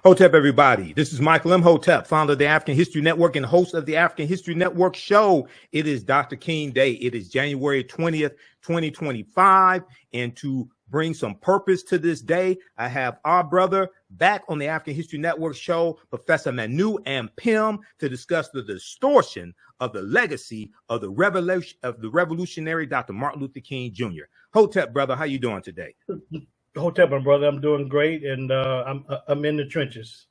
Hotep, everybody. This is Michael Imhotep, founder of the African History Network and host of the African History Network show. It is Dr. King Day. It is January 20th, 2025. And to bring some purpose to this day, I have our brother back on the African History Network show, Professor Manu Ampim, to discuss the distortion of the legacy of the revolutionary Dr. Martin Luther King Jr. Hotep, brother, how you doing today? Hotep, my brother, I'm doing great, and I'm in the trenches.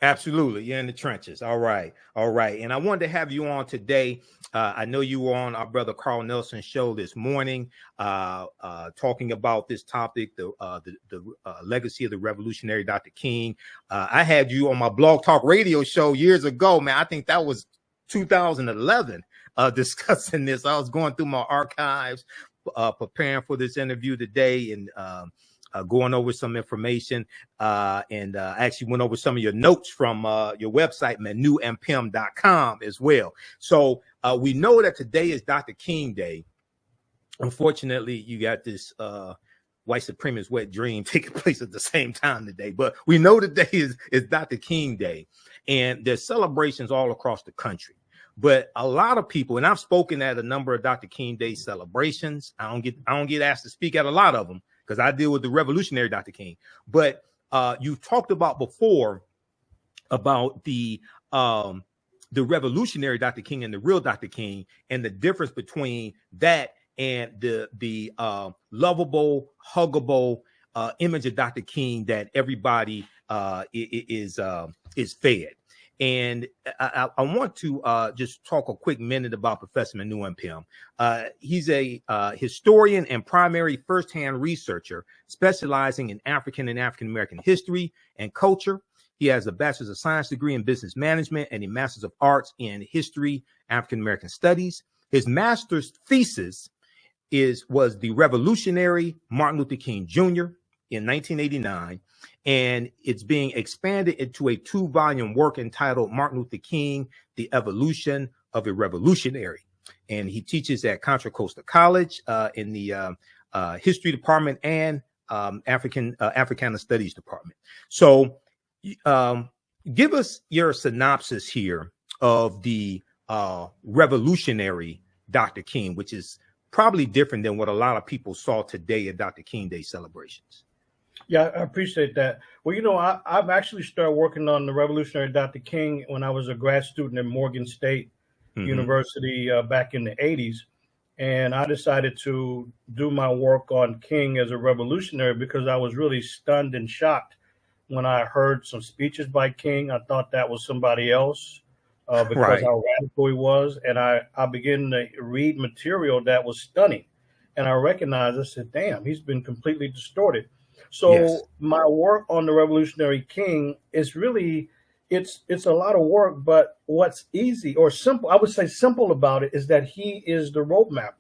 Absolutely, you're in the trenches. All right. And I wanted to have you on today. I know you were on our brother Carl Nelson's show this morning, talking about this topic, the legacy of the revolutionary Dr. King. I had you on my Blog Talk Radio show years ago, man. I think that was 2011, discussing this. I was going through my archives, preparing for this interview today, and going over some information, and actually went over some of your notes from your website, manuampim.com as well. So we know that today is Dr. King Day. Unfortunately, you got this white supremacist wet dream taking place at the same time today, but we know today is Dr. King Day, and there's celebrations all across the country. But a lot of people, and I've spoken at a number of Dr. King Day celebrations. I don't get asked to speak at a lot of them, because I deal with the revolutionary Dr. King. But you've talked about before about the revolutionary Dr. King and the real Dr. King, and the difference between that and the lovable, huggable image of Dr. King that everybody is fed. And I want to just talk a quick minute about Professor Manu Ampim. He's a historian and primary firsthand researcher specializing in African and African-American history and culture. He has a Bachelor's of Science degree in Business Management and a Master's of Arts in History, African-American Studies. His master's thesis was the revolutionary Martin Luther King Jr. in 1989. And it's being expanded into a 2-volume work entitled Martin Luther King, The Evolution of a Revolutionary. And he teaches at Contra Costa College in the history department and Africana studies department. So give us your synopsis here of the revolutionary Dr. King, which is probably different than what a lot of people saw today at Dr. King Day celebrations. Yeah, I appreciate that. Well, you know, I've actually started working on the revolutionary Dr. King when I was a grad student at Morgan State University back in the 80s. And I decided to do my work on King as a revolutionary because I was really stunned and shocked when I heard some speeches by King. I thought that was somebody else because how radical he was. And I began to read material that was stunning. And I recognized, I said, damn, he's been completely distorted. So my work on the revolutionary King is really, it's a lot of work, but what's easy or simple, I would say simple about it, is that he is the roadmap.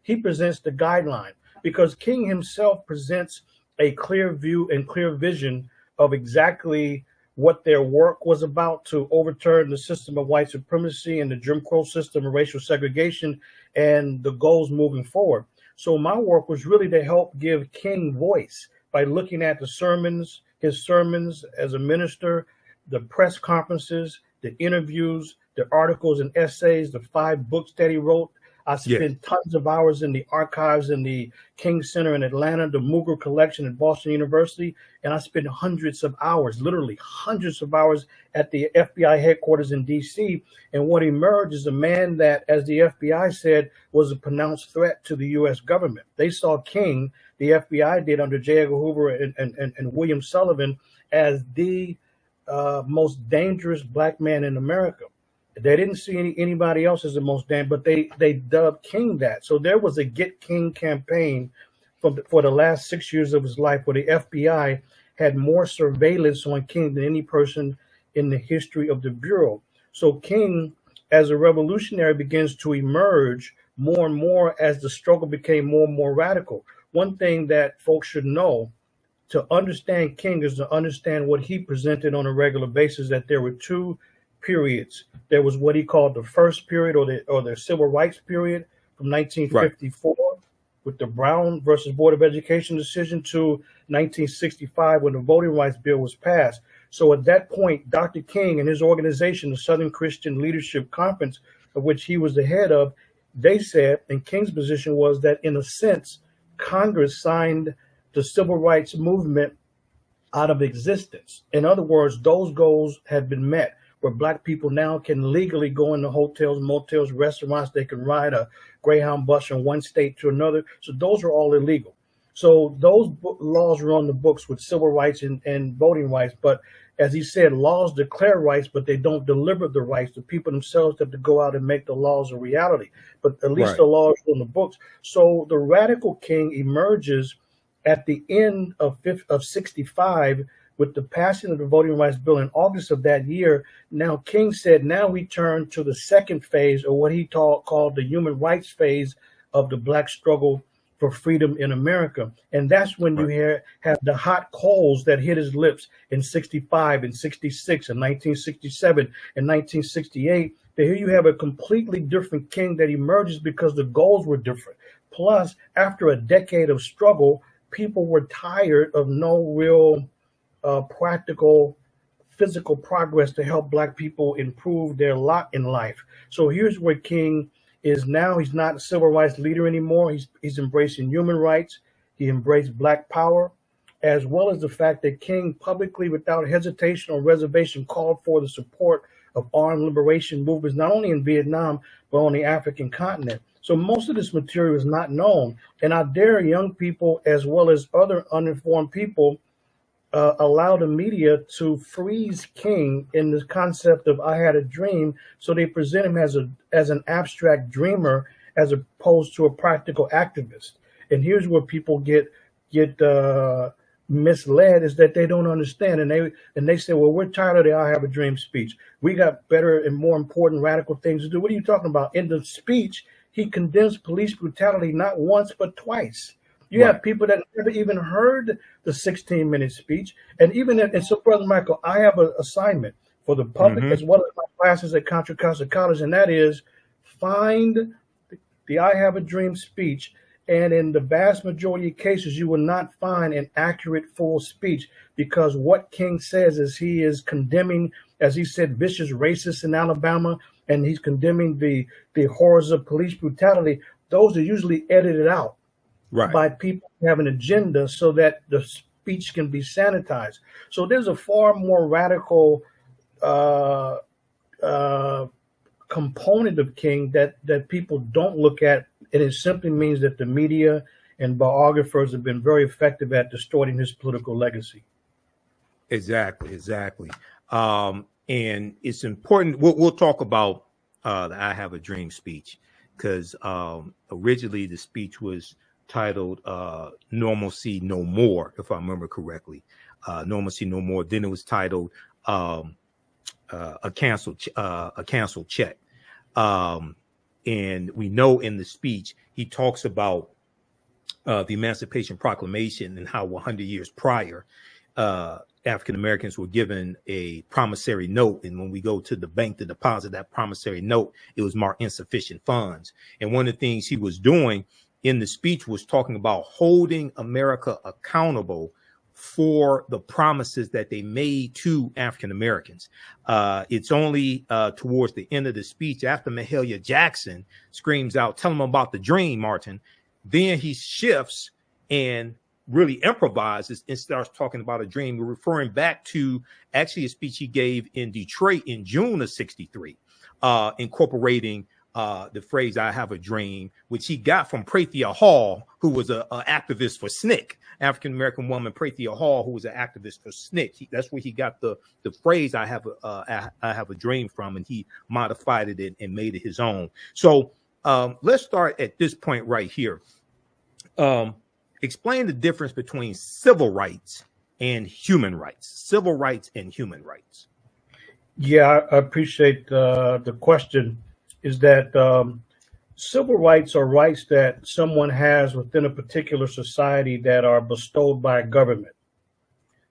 He presents the guideline, because King himself presents a clear view and clear vision of exactly what their work was about to overturn the system of white supremacy and the Jim Crow system of racial segregation and the goals moving forward. So my work was really to help give King voice by looking at his sermons as a minister, the press conferences, the interviews, the articles and essays, the 5 books that he wrote. I spent tons of hours in the archives in the King Center in Atlanta, the Muger Collection at Boston University, and I spent hundreds of hours, literally hundreds of hours at the FBI headquarters in D.C. And what emerged is a man that, as the FBI said, was a pronounced threat to the U.S. government. They saw King, the FBI did under J. Edgar Hoover and William Sullivan, as the most dangerous black man in America. They didn't see anybody else as the most dangerous, but they dubbed King that. So there was a Get King campaign for the last 6 years of his life, where the FBI had more surveillance on King than any person in the history of the Bureau. So King, as a revolutionary, begins to emerge more and more as the struggle became more and more radical. One thing that folks should know, to understand King, is to understand what he presented on a regular basis, that there were 2 periods. There was what he called the first period, or the civil rights period, from 1954 with the Brown versus Board of Education decision to 1965 when the Voting Rights Bill was passed. So at that point, Dr. King and his organization, the Southern Christian Leadership Conference, of which he was the head of, they said, and King's position was that in a sense, Congress signed the civil rights movement out of existence. In other words, those goals had been met, where Black people now can legally go into hotels, motels, restaurants. They can ride a Greyhound bus from one state to another. So those are all illegal. So those laws are on the books with civil rights and voting rights. But as he said, laws declare rights, but they don't deliver the rights. The people themselves have to go out and make the laws a reality. But at least the laws are on the books. So the radical king emerges at the end of 65 with the passing of the Voting Rights Bill in August of that year. Now, King said, now we turn to the second phase, or what he called the human rights phase of the Black struggle for freedom in America. And that's when you have the hot coals that hit his lips in 65 and 66 and 1967 and 1968. But here you have a completely different king that emerges because the goals were different. Plus, after a decade of struggle, people were tired of no real practical physical progress to help Black people improve their lot in life. So here's where King is now. He's not a civil rights leader anymore. He's embracing human rights. He embraced Black power, as well as the fact that King publicly, without hesitation or reservation, called for the support of armed liberation movements, not only in Vietnam, but on the African continent. So most of this material is not known. And I dare young people, as well as other uninformed people, allow the media to freeze King in this concept of I had a dream. So they present him as an abstract dreamer, as opposed to a practical activist. And here's where people get misled, is that they don't understand. And they say, well, we're tired of the I have a dream speech. We got better and more important radical things to do. What are you talking about? In the speech, he condemns police brutality not once, but twice. You have people that never even heard the 16-minute speech. And so, Brother Michael, I have an assignment for the public as well as my classes at Contra Costa College, and that is find the I have a dream speech. And in the vast majority of cases, you will not find an accurate, full speech, because what King says is he is condemning, as he said, vicious racists in Alabama, and he's condemning the horrors of police brutality. Those are usually edited out by people who have an agenda so that the speech can be sanitized. So there's a far more radical component of King that people don't look at, and it simply means that the media and biographers have been very effective at distorting his political legacy. Exactly. And it's important. We'll talk about the I Have a Dream speech, because originally the speech was titled Normalcy No More, if I remember correctly. Normalcy No More. Then it was titled a canceled check. And we know in the speech he talks about the Emancipation Proclamation and how 100 years prior African Americans were given a promissory note, and when we go to the bank to deposit that promissory note, it was marked insufficient funds. And one of the things he was doing in the speech was talking about holding America accountable for the promises that they made to African Americans. It's only towards the end of the speech, after Mahalia Jackson screams out, "Tell them about the dream, Martin," then he shifts and really improvises and starts talking about a dream. We're referring back to actually a speech he gave in Detroit in June of '63, incorporating the phrase "I have a dream," which he got from Prathia Hall, who was an activist for SNCC, African American woman Prathia Hall, who was an activist for SNCC. That's where he got the phrase "I have a dream" from, and he modified it and made it his own. So let's start at this point right here. Explain the difference between civil rights and human rights. Civil rights and human rights. Yeah, I appreciate the question. Is that civil rights are rights that someone has within a particular society that are bestowed by a government.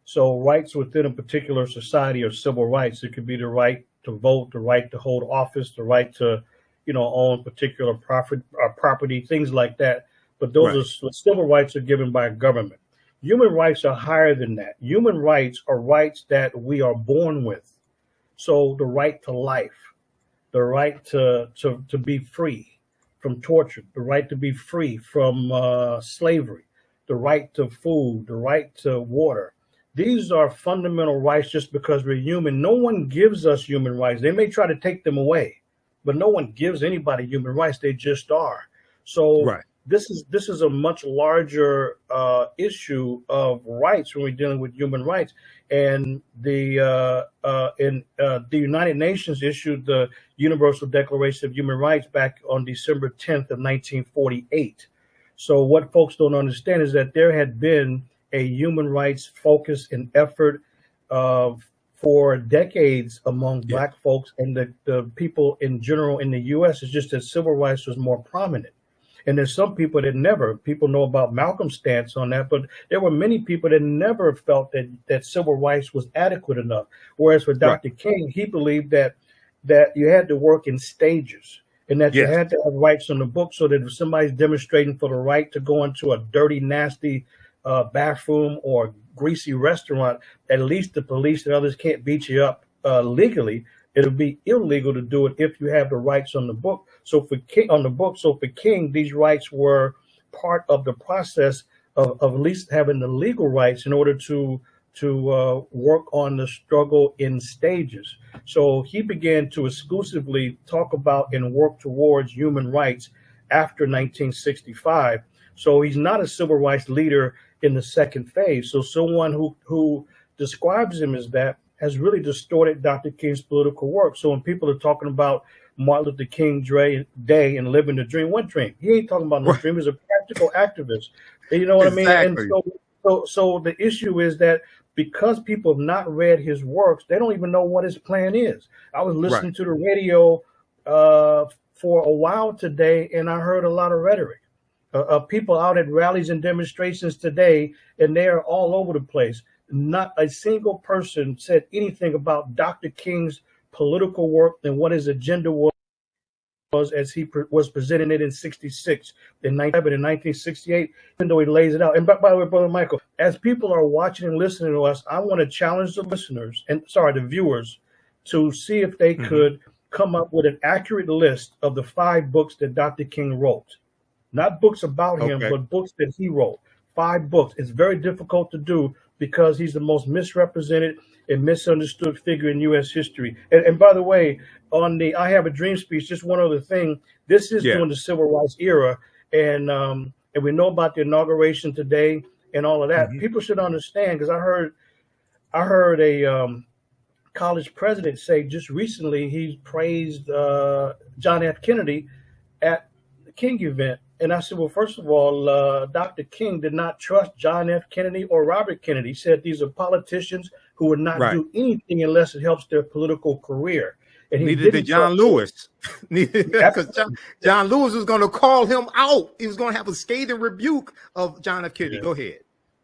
So rights within a particular society are civil rights. It could be the right to vote, the right to hold office, the right to, own particular property, things like that. But those are civil rights are given by a government. Human rights are higher than that. Human rights are rights that we are born with. So the right to life, the right to be free from torture, the right to be free from slavery, the right to food, the right to water. These are fundamental rights just because we're human. No one gives us human rights. They may try to take them away, but no one gives anybody human rights. They just are. So Right. this is a much larger issue of rights when we're dealing with human rights. And the United Nations issued the Universal Declaration of Human Rights back on December 10th of 1948. So what folks don't understand is that there had been a human rights focus and effort for decades among Black folks and the people in general in the U.S. It's just that civil rights was more prominent. And there's some people that people know about Malcolm's stance on that, but there were many people that never felt that civil rights was adequate enough. Whereas for Dr. King, he believed that you had to work in stages and that you had to have rights on the book so that if somebody's demonstrating for the right to go into a dirty, nasty bathroom or greasy restaurant, at least the police and others can't beat you up legally. It'll be illegal to do it if you have the rights on the book. So for King, these rights were part of the process of at least having the legal rights in order to work on the struggle in stages. So he began to exclusively talk about and work towards human rights after 1965. So he's not a civil rights leader in the second phase. So someone who describes him as that has really distorted Dr. King's political work. So when people are talking about Martin Luther King Day and living the dream, what dream? He ain't talking about no dream. He's a practical activist. You know what I mean? And so the issue is that because people have not read his works, they don't even know what his plan is. I was listening to the radio for a while today, and I heard a lot of rhetoric. People out at rallies and demonstrations today, and they are all over the place. Not a single person said anything about Dr. King's political work and what his agenda was as he was presenting it in 66, in 1968, even though he lays it out. And by the way, Brother Michael, as people are watching and listening to us, I want to challenge the listeners, the viewers, to see if they could come up with an accurate list of the 5 books that Dr. King wrote. Not books about him, but books that he wrote. 5 books. It's very difficult to do because he's the most misrepresented and misunderstood figure in U.S. history. And by the way, on the I Have a Dream speech, just one other thing. This is during the civil rights era, and we know about the inauguration today and all of that. People should understand, because I heard a college president say just recently he praised John F. Kennedy at the King event. And I said, well, first of all, Dr. King did not trust John F. Kennedy or Robert Kennedy. He said these are politicians who would not do anything unless it helps their political career. And neither did John Lewis. Because John Lewis was going to call him out. He was going to have a scathing rebuke of John F. Kennedy. Go ahead.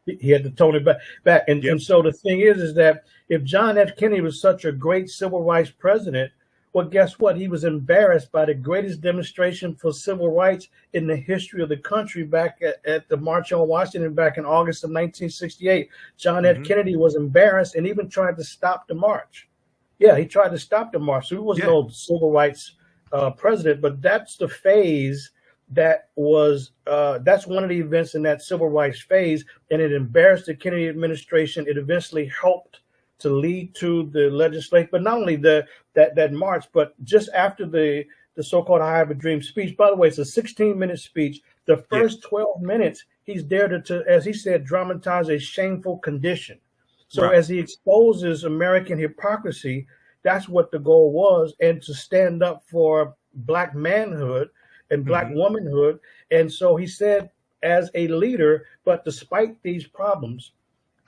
He had to tone it back. And so the thing is that if John F. Kennedy was such a great civil rights president, well, guess what? He was embarrassed by the greatest demonstration for civil rights in the history of the country back at the March on Washington back in August of 1968. John F. Kennedy was embarrassed and even tried to stop the march. Yeah, he tried to stop the march. So he was no civil rights president, but that's the phase that was, that's one of the events in that civil rights phase, and it embarrassed the Kennedy administration. It eventually helped to lead to the legislation, but not only that march, but just after the so-called I Have a Dream speech. By the way, it's a 16-minute speech. The first 12 minutes, he's there to, as he said, dramatize a shameful condition. So as he exposes American hypocrisy, that's what the goal was, and to stand up for Black manhood and Black womanhood. And so he said, as a leader, but despite these problems,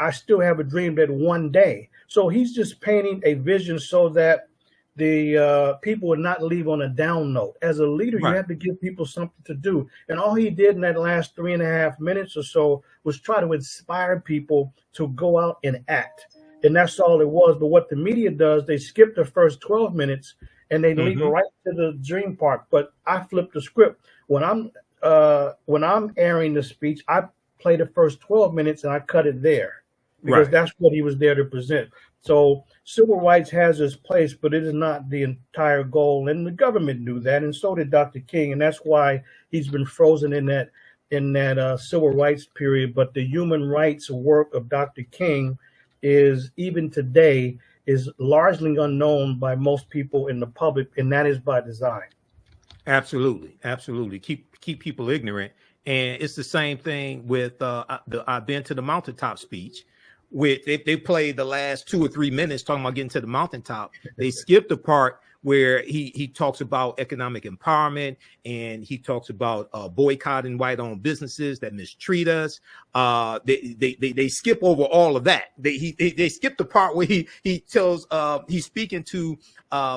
I still have a dream that one day. So he's just painting a vision so that the people would not leave on a down note. As a leader, you have to give people something to do. And all he did in that last 3.5 minutes or so was try to inspire people to go out and act. And that's all it was. But what the media does, they skip the first 12 minutes and they lead right to the dream part. But I flipped the script. When I'm airing the speech, I play the first 12 minutes and I cut it there, because that's what he was there to present. So civil rights has its place, but it is not the entire goal. And the government knew that, and so did Dr. King. And that's why he's been frozen in that civil rights period. But the human rights work of Dr. King is, even today, is largely unknown by most people in the public, and that is by design. Absolutely, absolutely. Keep people ignorant. And it's the same thing with the I've been to the mountaintop speech. With they played the last 2 or 3 minutes talking about getting to the mountaintop. They skipped the part where he talks about economic empowerment, and he talks about boycotting white-owned businesses that mistreat us. They skip over all of that. They skip the part where he tells he's speaking to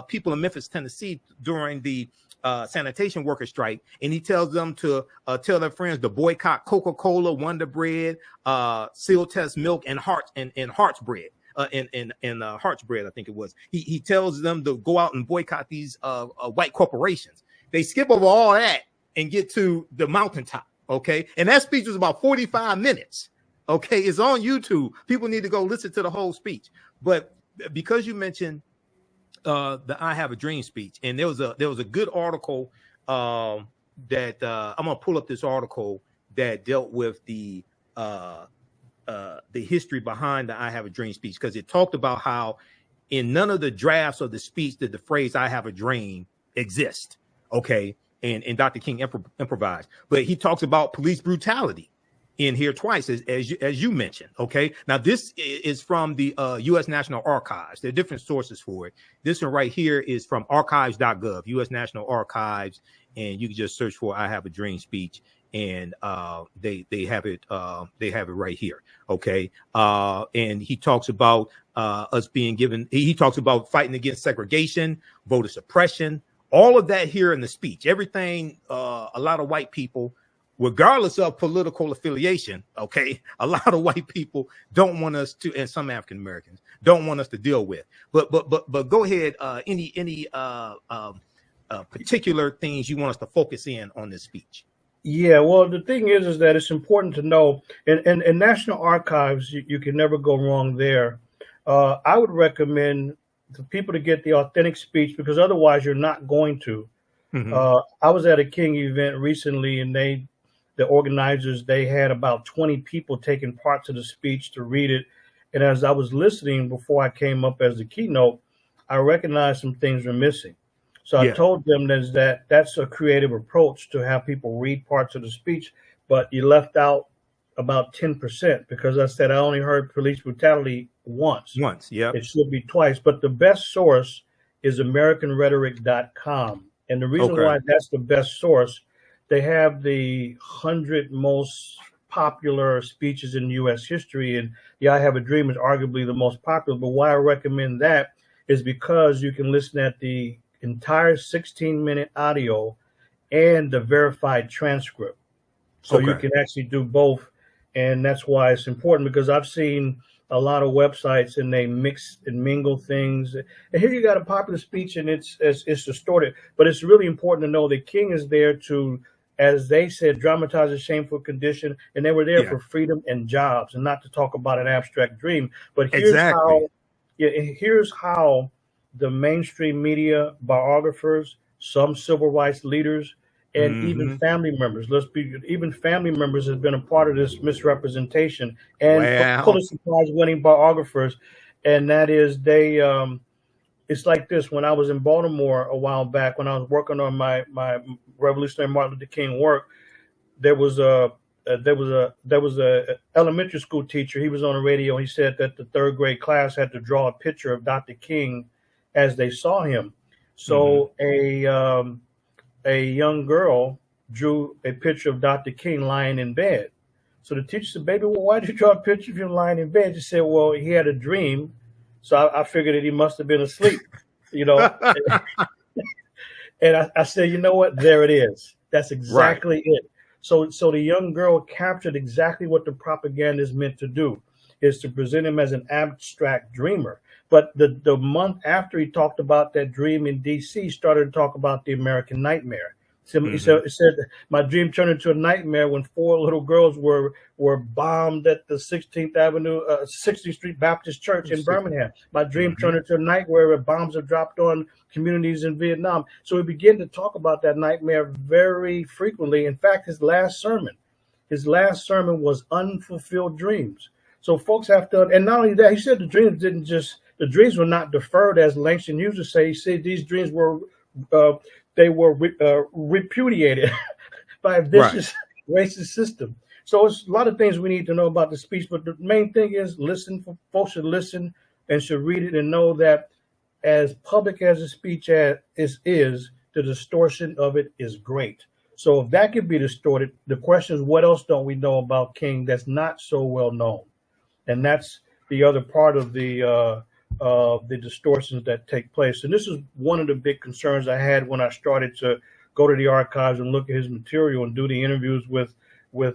people in Memphis, Tennessee during the sanitation worker strike, and he tells them to tell their friends to boycott Coca-Cola, Wonder Bread, Seal Test milk, and Heart's bread. Heart's bread, I think it was. He tells them to go out and boycott these white corporations. They skip over all that and get to the mountaintop. Okay, and that speech was about 45 minutes. Okay, it's on YouTube. People need to go listen to the whole speech. But because you mentioned the I Have a Dream speech, and there was a good article that I'm gonna pull up this article that dealt with the history behind the I Have a Dream speech, because it talked about how in none of the drafts of the speech did the phrase I have a dream exist. Okay, and Dr. King improvised, but he talks about police brutality in here twice, as you mentioned. Okay, now this is from the U.S. National Archives. There are different sources for it. This one right here is from archives.gov, U.S. National Archives, and you can just search for "I Have a Dream" speech, and they have it right here. Okay, and he talks about us being given. He talks about fighting against segregation, voter suppression, all of that here in the speech. Everything. A lot of white people, regardless of political affiliation, okay, a lot of white people don't want us to, and some African Americans don't want us to deal with. But go ahead. Any particular things you want us to focus in on this speech? Yeah, well, the thing is that it's important to know, in National Archives, you can never go wrong there. I would recommend for people to get the authentic speech, because otherwise you're not going to. Mm-hmm. I was at a King event recently, and the organizers, they had about 20 people taking part to the speech to read it. And as I was listening before I came up as the keynote, I recognized some things were missing. So I told them that's a creative approach to have people read parts of the speech, but you left out about 10%, because I said I only heard police brutality once. Yeah. It should be twice. But the best source is AmericanRhetoric.com. And the reason why that's the best source, they have the 100 most popular speeches in U.S. history, and the I Have a Dream is arguably the most popular. But why I recommend that is because you can listen at the entire 16-minute audio and the verified transcript. So you can actually do both, and that's why it's important, because I've seen a lot of websites and they mix and mingle things. And here you got a popular speech and it's distorted. But it's really important to know that King is there to, as they said, dramatize a shameful condition, and they were there for freedom and jobs, and not to talk about an abstract dream. But here's how the mainstream media, biographers, some civil rights leaders, and even family members, even family members have been a part of this misrepresentation, and Pulitzer Prize winning biographers. And that is, it's like this. When I was in Baltimore a while back, when I was working on my revolutionary Martin Luther King work, there was a elementary school teacher. He was on the radio. He said that the third grade class had to draw a picture of Dr. King as they saw him. So a young girl drew a picture of Dr. King lying in bed. So the teacher said, "Baby, well, why did you draw a picture of him lying in bed?" She said, "Well, he had a dream, so I figured that he must have been asleep, you know." And I said, "You know what? There it is. That's exactly it." So the young girl captured exactly what the propaganda is meant to do, is to present him as an abstract dreamer. But the month after he talked about that dream in D.C., started to talk about the American nightmare. So he said, my dream turned into a nightmare when 4 little girls were bombed at the 60th Street Baptist Church in Birmingham. My dream turned into a nightmare where bombs are dropped on communities in Vietnam. So we begin to talk about that nightmare very frequently. In fact, his last sermon was unfulfilled dreams. So folks have to, and not only that, he said the dreams were not deferred, as Langston used to say. He said these dreams were repudiated by a vicious, racist system. So it's a lot of things we need to know about the speech, but the main thing is folks should listen and should read it and know that as public as the speech is, the distortion of it is great. So if that could be distorted, the question is, what else don't we know about King that's not so well known? And that's the other part of the distortions that take place. And this is one of the big concerns I had when I started to go to the archives and look at his material and do the interviews with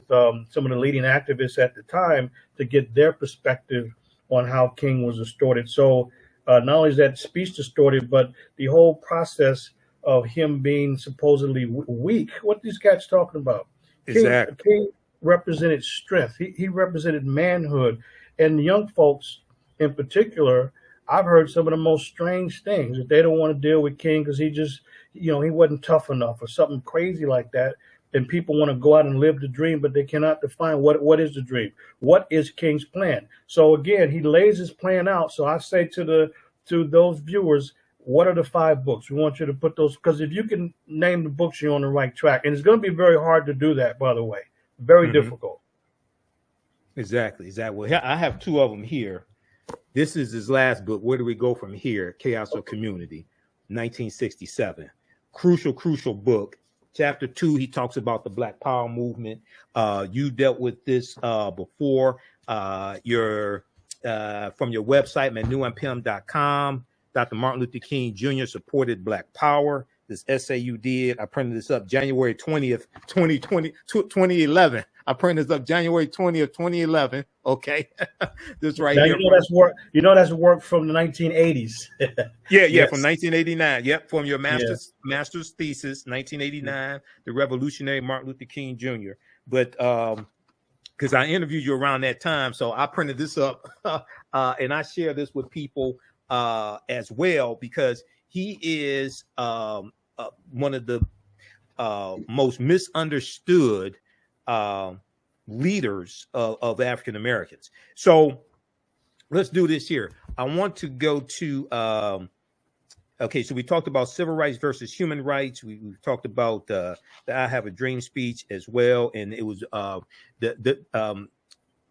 some of the leading activists at the time to get their perspective on how King was distorted. So not only is that speech distorted, but the whole process of him being supposedly weak. What are these cats talking about? Exactly. King represented strength. He represented manhood. And young folks in particular, I've heard some of the most strange things, that they don't want to deal with King because he just, he wasn't tough enough or something crazy like that. And people want to go out and live the dream, but they cannot define what is the dream. What is King's plan? So again, he lays his plan out. So I say to those viewers, what are the 5 books? We want you to put those, because if you can name the books, you're on the right track. And it's going to be very hard to do that, by the way. Very difficult. Exactly. Well, I have 2 of them here. This is his last book. Where do we go from here? Chaos or Community, 1967. Crucial book. Chapter 2, he talks about the Black Power movement. You dealt with this before. From your website, manuampim.com. Dr. Martin Luther King Jr. supported Black Power. This essay you did, I printed this up January 20th, 2011. I printed this up January 20th, 2011. Okay. This right now, here. That's work. That's work from the 1980s. Yeah, yes. From 1989. Yep, from your master's thesis, 1989, the revolutionary Martin Luther King Jr. But because I interviewed you around that time, so I printed this up and I share this with people as well, because he is one of the most misunderstood leaders of African Americans. So let's do this here. I want to go to okay, so we talked about civil rights versus human rights. We've talked about the I Have a Dream speech as well, and it was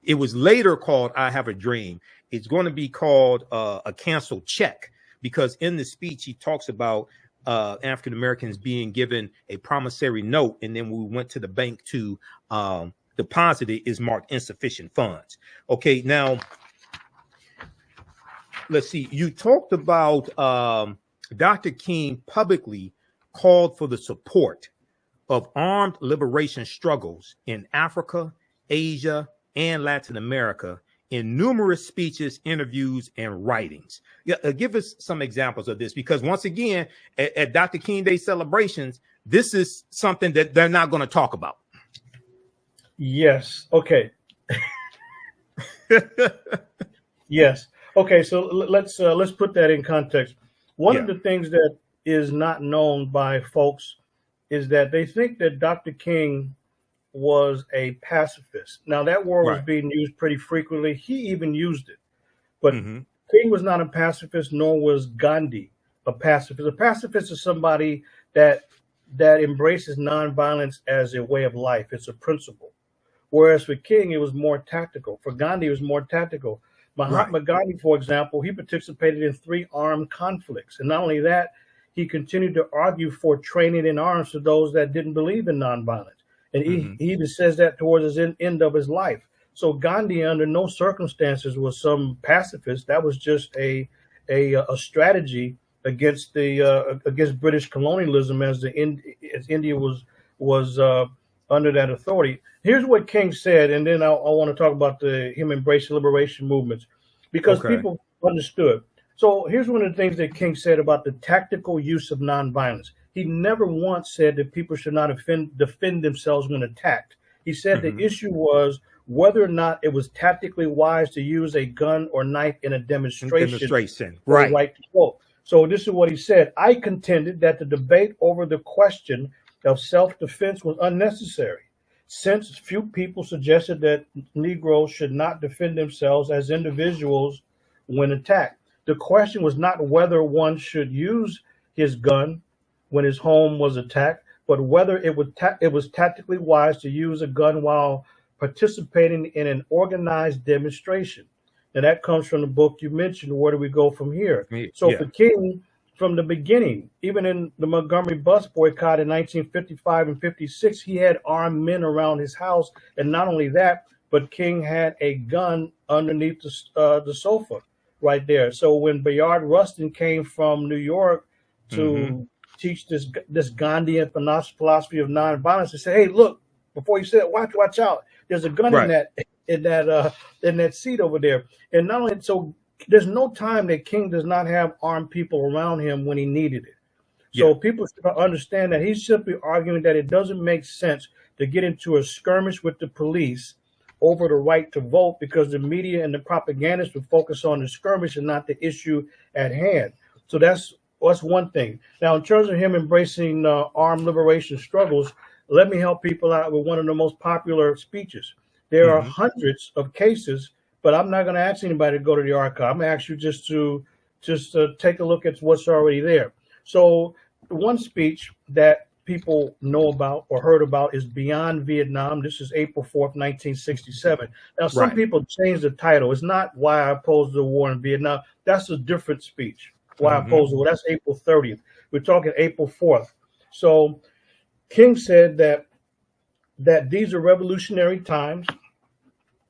it was later called I Have a Dream. It's going to be called a canceled check, because in the speech he talks about African Americans being given a promissory note, and then we went to the bank to deposit it, is marked insufficient funds. Okay, now let's see. You talked about Dr. King publicly called for the support of armed liberation struggles in Africa, Asia, and Latin America in numerous speeches, interviews, and writings. Give us some examples of this, because once again, at Dr. King Day celebrations, this is something that they're not going to talk about. Yes. Okay. Yes. Okay. So let's put that in context. One of the things that is not known by folks is that they think that Dr. King was a pacifist. Now that word was being used pretty frequently. He even used it, but King was not a pacifist, nor was Gandhi a pacifist. A pacifist is somebody that embraces nonviolence as a way of life. It's a principle. Whereas for King, it was more tactical. For Gandhi, it was more tactical. Mahatma Gandhi, for example, he participated in 3 armed conflicts. And not only that, he continued to argue for training in arms for those that didn't believe in nonviolence. And he even says that towards the end of his life. So Gandhi, under no circumstances, was some pacifist. That was just a strategy against against British colonialism, as India was under that authority. Here's what King said, and then I want to talk about him embracing liberation movements, because people understood. So here's one of the things that King said about the tactical use of nonviolence. he never once said that people should not defend themselves when attacked. He said the issue was whether or not it was tactically wise to use a gun or knife in a demonstration for the right to vote. So this is what he said. I contended that the debate over the question of self-defense was unnecessary, since few people suggested that Negroes should not defend themselves as individuals when attacked. The question was not whether one should use his gun when his home was attacked, but whether it was tactically wise to use a gun while participating in an organized demonstration. And that comes from the book you mentioned, Where Do We Go From Here? So for King, from the beginning, even in the Montgomery bus boycott in 1955 and 56, he had armed men around his house. And not only that, but King had a gun underneath the sofa right there. So when Bayard Rustin came from New York to teach this Gandhian philosophy of nonviolence, he said, hey, look, before you said it, watch out. There's a gun in that seat over there. And not only so, there's no time that King does not have armed people around him when he needed it. So people should understand that he's simply arguing that it doesn't make sense to get into a skirmish with the police over the right to vote, because the media and the propagandists would focus on the skirmish and not the issue at hand. So that's one thing. Now, in terms of him embracing armed liberation struggles, let me help people out with one of the most popular speeches. There are hundreds of cases, but I'm not going to ask anybody to go to the archive. I'm going to ask you just to take a look at what's already there. So one speech that people know about or heard about is Beyond Vietnam. This is April 4th, 1967. Now, some people change the title. It's not Why I Opposed the War in Vietnam. That's a different speech. Why I Opposed the War. That's April 30th. We're talking April 4th. So King said that these are revolutionary times.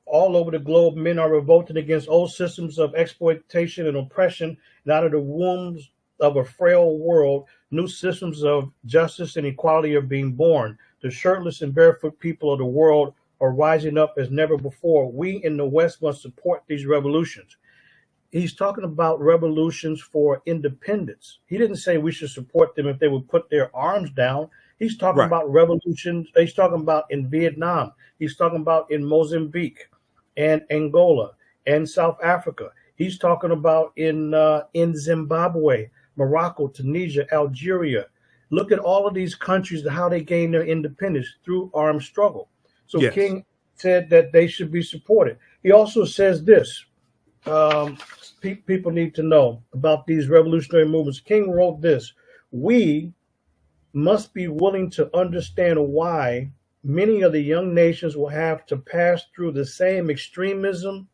All over the globe, men are revolting against old systems of exploitation and oppression, and out of the wombs of a frail world, new systems of justice and equality are being born. The shirtless and barefoot people of the world are rising up as never before. We in the West must support these revolutions. He's talking about revolutions for independence. He didn't say we should support them if they would put their arms down. He's talking about revolutions. He's talking about in Vietnam. He's talking about in Mozambique and Angola and South Africa. He's talking about in Zimbabwe, Morocco, Tunisia, Algeria. Look at all of these countries, how they gained their independence through armed struggle. So King said that they should be supported. He also says this, people need to know about these revolutionary movements. King wrote this: we must be willing to understand why many of the young nations will have to pass through the same extremism,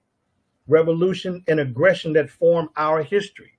revolution, and aggression that form our history.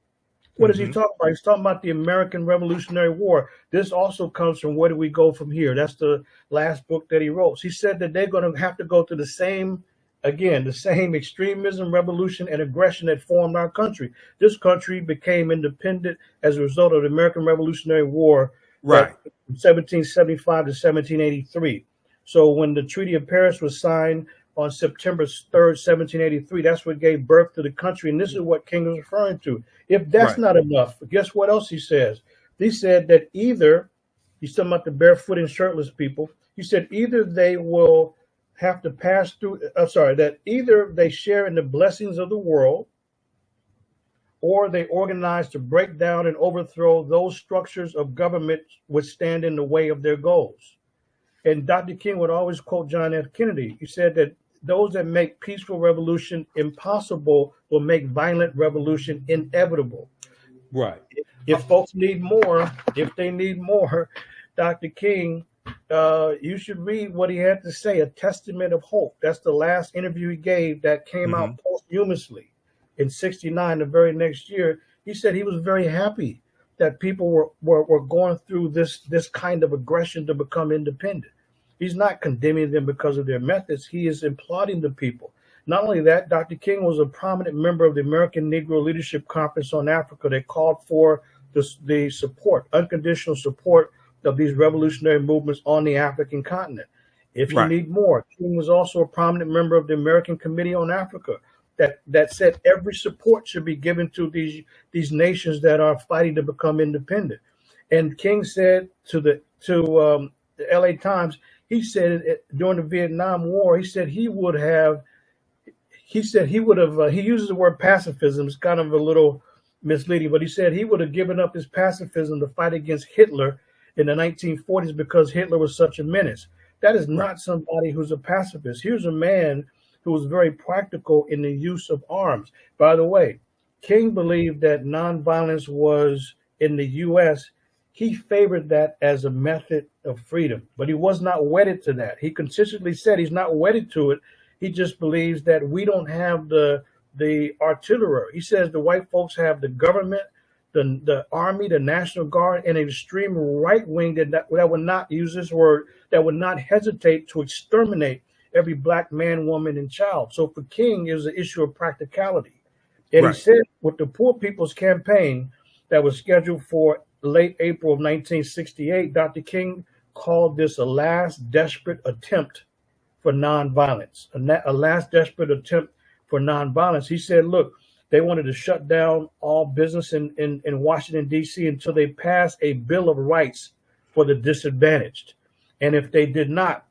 What is he talking about? He's talking about the American Revolutionary War. This also comes from Where Do We Go From Here? That's the last book that he wrote. He said that they're going to have to go through the same extremism, revolution, and aggression that formed our country. This country became independent as a result of the American Revolutionary War, from 1775 to 1783. So when the Treaty of Paris was signed on September 3rd, 1783, that's what gave birth to the country. And this is what King was referring to. If that's not enough, guess what else he says? He said that either, he's talking about the barefoot and shirtless people, he said either they will have to pass through, that either they share in the blessings of the world, or they organize to break down and overthrow those structures of government which stand in the way of their goals. And Dr. King would always quote John F. Kennedy. He said that those that make peaceful revolution impossible will make violent revolution inevitable. Right. If folks need more, Dr. King, you should read what he had to say, A Testament of Hope. That's the last interview he gave that came out posthumously in '69, the very next year. He said he was very happy that people were going through this kind of aggression to become independent. He's not condemning them because of their methods. He is applauding the people. Not only that, Dr. King was a prominent member of the American Negro Leadership Conference on Africa that called for the support, unconditional support of these revolutionary movements on the African continent. If you need more, King was also a prominent member of the American Committee on Africa that said every support should be given to these nations that are fighting to become independent. And King said to the L.A. Times, he said during the Vietnam War, he said he would have. He said he would have. He uses the word pacifism. It's kind of a little misleading, but he said he would have given up his pacifism to fight against Hitler in the 1940s because Hitler was such a menace. That is not somebody who's a pacifist. He was a man who was very practical in the use of arms. By the way, King believed that nonviolence was, in the U.S., he favored that as a method of freedom, but he was not wedded to that. He consistently said he's not wedded to it. He just believes that we don't have the artillery. He says the white folks have the government, the army, the National Guard, and an extreme right wing that would not, use this word, that would not hesitate to exterminate every black man, woman, and child. So for King, it was an issue of practicality. And he said with the Poor People's Campaign that was scheduled for late April of 1968, Dr. King called this a last desperate attempt for nonviolence, a last desperate attempt for nonviolence. He said, look, they wanted to shut down all business in Washington, D.C. until they passed a Bill of Rights for the disadvantaged. And if they did not,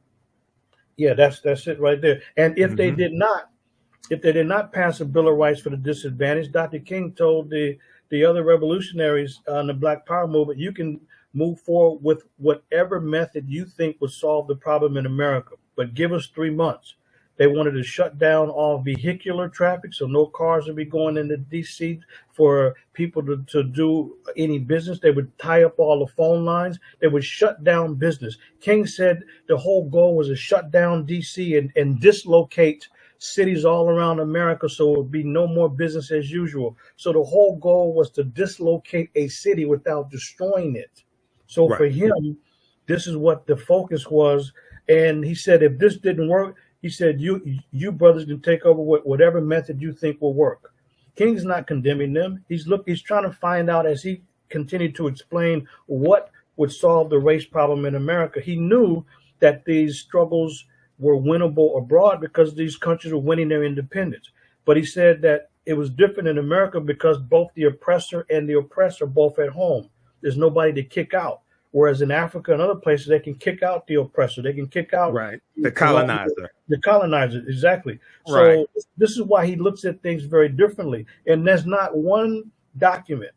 that's it right there. And if they did not pass a Bill of Rights for the disadvantaged, Dr. King told the other revolutionaries in the Black Power movement, you can move forward with whatever method you think would solve the problem in America, but give us 3 months. They wanted to shut down all vehicular traffic, so no cars would be going into D.C. for people to do any business. They would tie up all the phone lines. They would shut down business. King said the whole goal was to shut down D.C. and dislocate cities all around America so it would be no more business as usual. So the whole goal was to dislocate a city without destroying it. So for him, this is what the focus was. And he said, if this didn't work, he said, you brothers can take over whatever method you think will work. King's not condemning them. He's trying to find out, as he continued to explain, what would solve the race problem in America. He knew that these struggles were winnable abroad because these countries were winning their independence. But he said that it was different in America because both the oppressor and the oppressed are both at home. There's nobody to kick out. Whereas in Africa and other places, they can kick out the oppressor. They can kick out the colonizer. The colonizer, exactly. So this is why he looks at things very differently. And there's not one document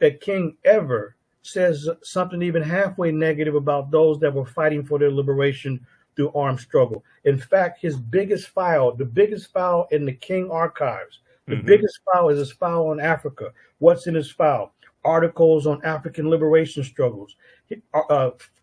that King ever says something even halfway negative about those that were fighting for their liberation through armed struggle. In fact, his biggest file, the biggest file in the King archives, the biggest file is his file on Africa. What's in his file? Articles on African liberation struggles,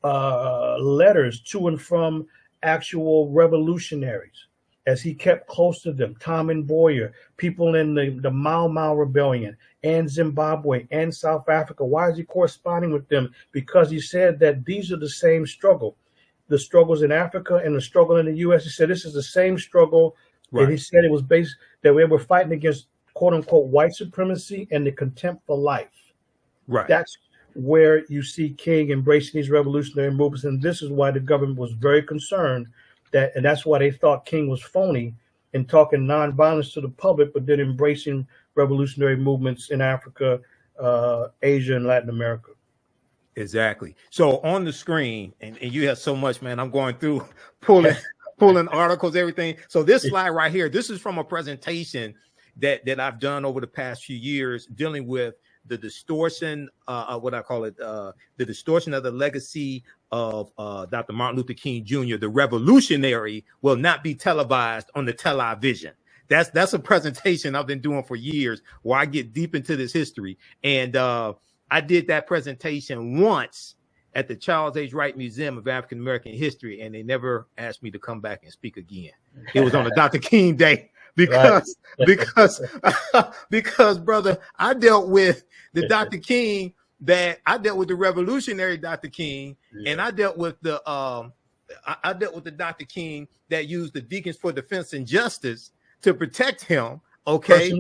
letters to and from actual revolutionaries as he kept close to them, Tom and Boyer, people in the Mau Mau Rebellion and Zimbabwe and South Africa. Why is he corresponding with them? Because he said that these are the same struggle, the struggles in Africa and the struggle in the U.S. He said this is the same struggle. And he said it was based that we were fighting against, quote unquote, white supremacy and the contempt for life. That's where you see King embracing these revolutionary movements. And this is why the government was very concerned and that's why they thought King was phony in talking nonviolence to the public, but then embracing revolutionary movements in Africa, Asia, and Latin America. Exactly. So on the screen, and you have so much, man, I'm going through pulling articles, everything. So this slide right here, this is from a presentation that I've done over the past few years dealing with the distortion, the distortion of the legacy of Dr. Martin Luther King Jr., the revolutionary, will not be televised on the television. That's a presentation I've been doing for years where I get deep into this history. And I did that presentation once at the Charles H. Wright Museum of African American History, and they never asked me to come back and speak again. It was on the Dr. King Day. Because brother, I dealt with the Dr. King I dealt with the revolutionary Dr. King, and I dealt with the Dr. King that used the Deacons for Defense and Justice to protect him. Okay,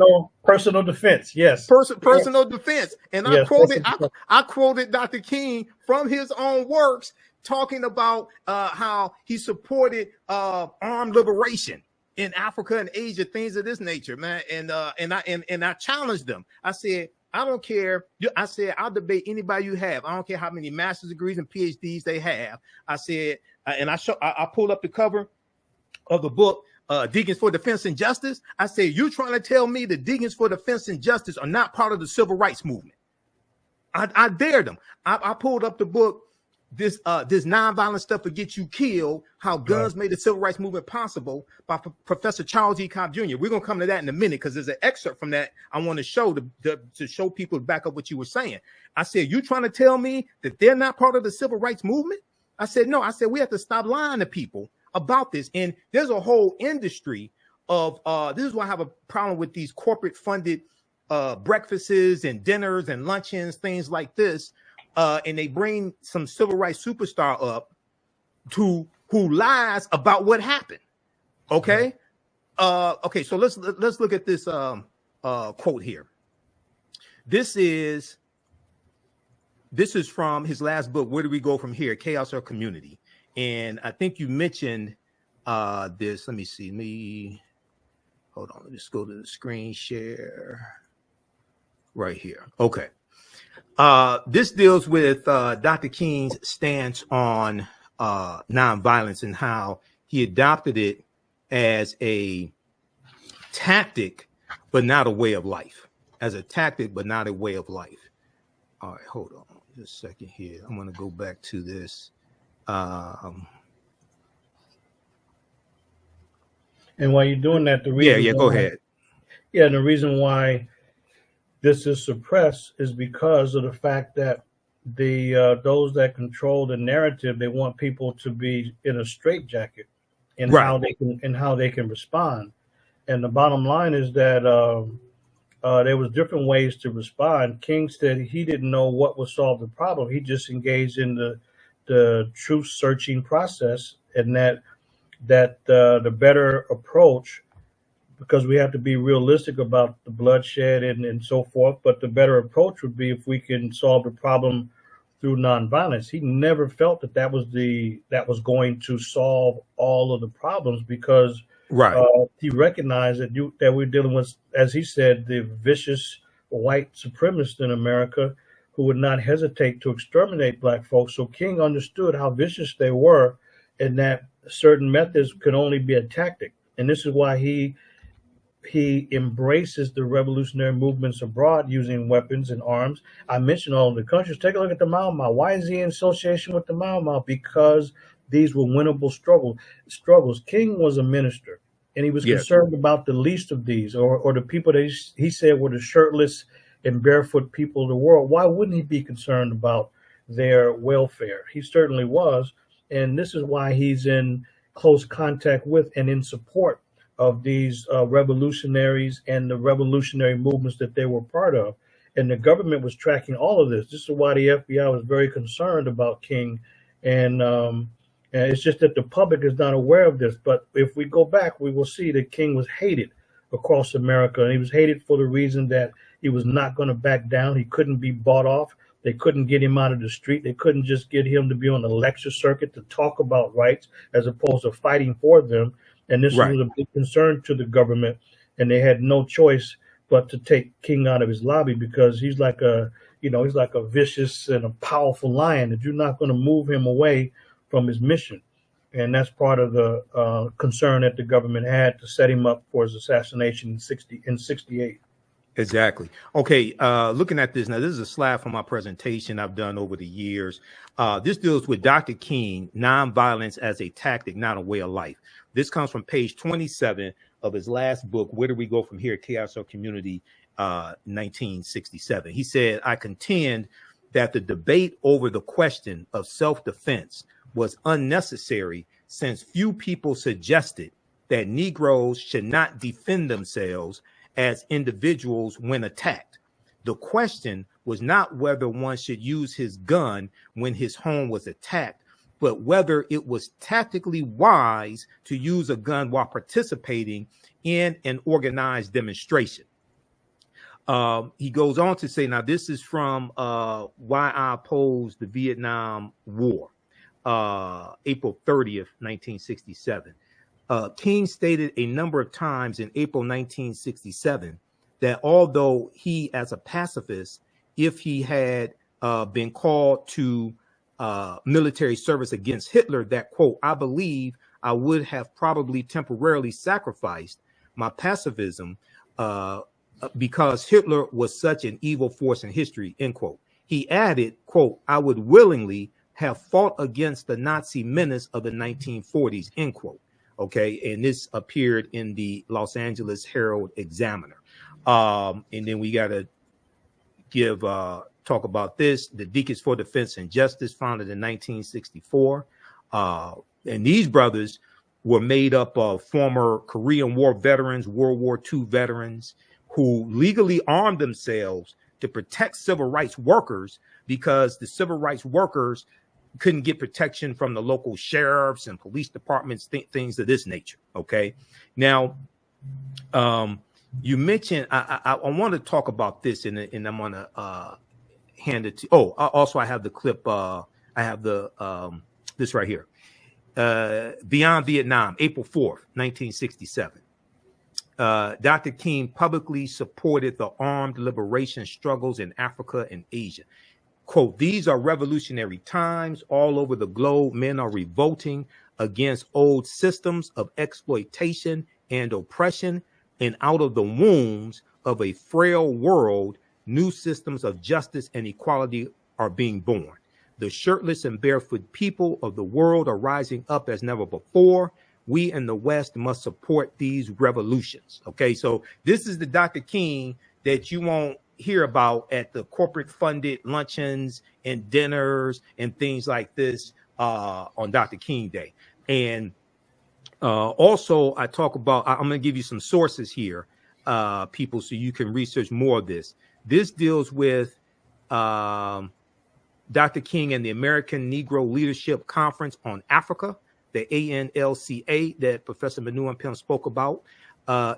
personal defense, yes, personal defense, and I quoted Dr. King from his own works talking about how he supported armed liberation in Africa and Asia, things of this nature, man. And I challenged them. I said, I don't care. I said, I'll debate anybody you have. I don't care how many master's degrees and PhDs they have. I said, and I pulled up the cover of the book, Deacons for Defense and Justice. I said, you trying to tell me the Deacons for Defense and Justice are not part of the civil rights movement? I dared them. I pulled up the book, this nonviolent stuff will get you killed, how guns made the civil rights movement possible, by Professor Charles E. Cobb Jr. We're going to come to that in a minute, because there's an excerpt from that I want to show to show people to back up what you were saying. I said, you trying to tell me that they're not part of the civil rights movement? I said, no. I said, we have to stop lying to people about this. And there's a whole industry of this is why I have a problem with these corporate funded breakfasts and dinners and luncheons, things like this. And they bring some civil rights superstar up who lies about what happened. Okay. Okay. So let's look at this quote here. This is from his last book, Where Do We Go From Here? Chaos or Community. And I think you mentioned this. Let me see. Hold on. Let me just go to the screen share right here. Okay. This deals with Dr. King's stance on nonviolence and how he adopted it as a tactic, but not a way of life. As a tactic, but not a way of life. All right, hold on just a second here. I'm going to go back to this. And while you're doing that, the reason go ahead. Yeah, and the reason why this is suppressed is because of the fact that those that control the narrative, they want people to be in a straitjacket in how they can respond. And the bottom line is that there was different ways to respond. King said he didn't know what would solve the problem. He just engaged in the truth searching process, and that the better approach, because we have to be realistic about the bloodshed and so forth, but the better approach would be if we can solve the problem through nonviolence. He never felt that was going to solve all of the problems, because he recognized that we're dealing with, as he said, the vicious white supremacists in America who would not hesitate to exterminate black folks. So King understood how vicious they were, and that certain methods could only be a tactic. And this is why he embraces the revolutionary movements abroad using weapons and arms. I mentioned all of the countries. Take a look at the Mau Mau. Why is he in association with the Mau Mau? Because these were winnable struggles. King was a minister, and he was concerned about the least of these, or the people that he said were the shirtless and barefoot people of the world. Why wouldn't he be concerned about their welfare? He certainly was. And this is why he's in close contact with and in support of these revolutionaries and the revolutionary movements that they were part of. And the government was tracking all of this. This is why the FBI was very concerned about King. And it's just that the public is not aware of this. But if we go back, we will see that King was hated across America. And he was hated for the reason that he was not going to back down. He couldn't be bought off. They couldn't get him out of the street. They couldn't just get him to be on the lecture circuit to talk about rights as opposed to fighting for them. And this was a big concern to the government, and they had no choice but to take King out of his lobby, because he's like a vicious and a powerful lion that you're not going to move him away from his mission. And that's part of the concern that the government had to set him up for his assassination in 68. Exactly. Okay. Looking at this now, this is a slide from my presentation I've done over the years. This deals with Dr. King, nonviolence as a tactic, not a way of life. This comes from page 27 of his last book, Where Do We Go From Here? Chaos or Community, 1967. He said, I contend that the debate over the question of self-defense was unnecessary, since few people suggested that Negroes should not defend themselves as individuals when attacked. The question was not whether one should use his gun when his home was attacked, but whether it was tactically wise to use a gun while participating in an organized demonstration. He goes on to say, now this is from Why I Oppose the Vietnam War, April 30th, 1967. King stated a number of times in April 1967 that although he, as a pacifist, if he had been called to military service against Hitler, that, quote, I believe I would have probably temporarily sacrificed my pacifism because Hitler was such an evil force in history, end quote. He added, quote, I would willingly have fought against the Nazi menace of the 1940s, end quote. Okay, and this appeared in the Los Angeles Herald Examiner. And then we got to give talk about this. The Deacons for Defense and Justice, founded in 1964. And these brothers were made up of former Korean War veterans, World War II veterans, who legally armed themselves to protect civil rights workers because the civil rights workers couldn't get protection from the local sheriffs and police departments, things of this nature. Okay. Now, you mentioned, I want to talk about this, and I'm going to hand it to, also I have the clip, I have the, this right here. Beyond Vietnam, April 4th, 1967. Dr. King publicly supported the armed liberation struggles in Africa and Asia. Quote, these are revolutionary times all over the globe. Men are revolting against old systems of exploitation and oppression, and out of the wombs of a frail world, new systems of justice and equality are being born. The shirtless and barefoot people of the world are rising up as never before. We in the West must support these revolutions. Okay, so this is the Dr. King that you won't hear about at the corporate funded luncheons and dinners and things like this on Dr. King Day. And also I talk about, I'm going to give you some sources here, people, so you can research more of this. This deals with Dr. King and the American Negro Leadership Conference on Africa, the ANLCA that Professor Manu Ampim spoke about.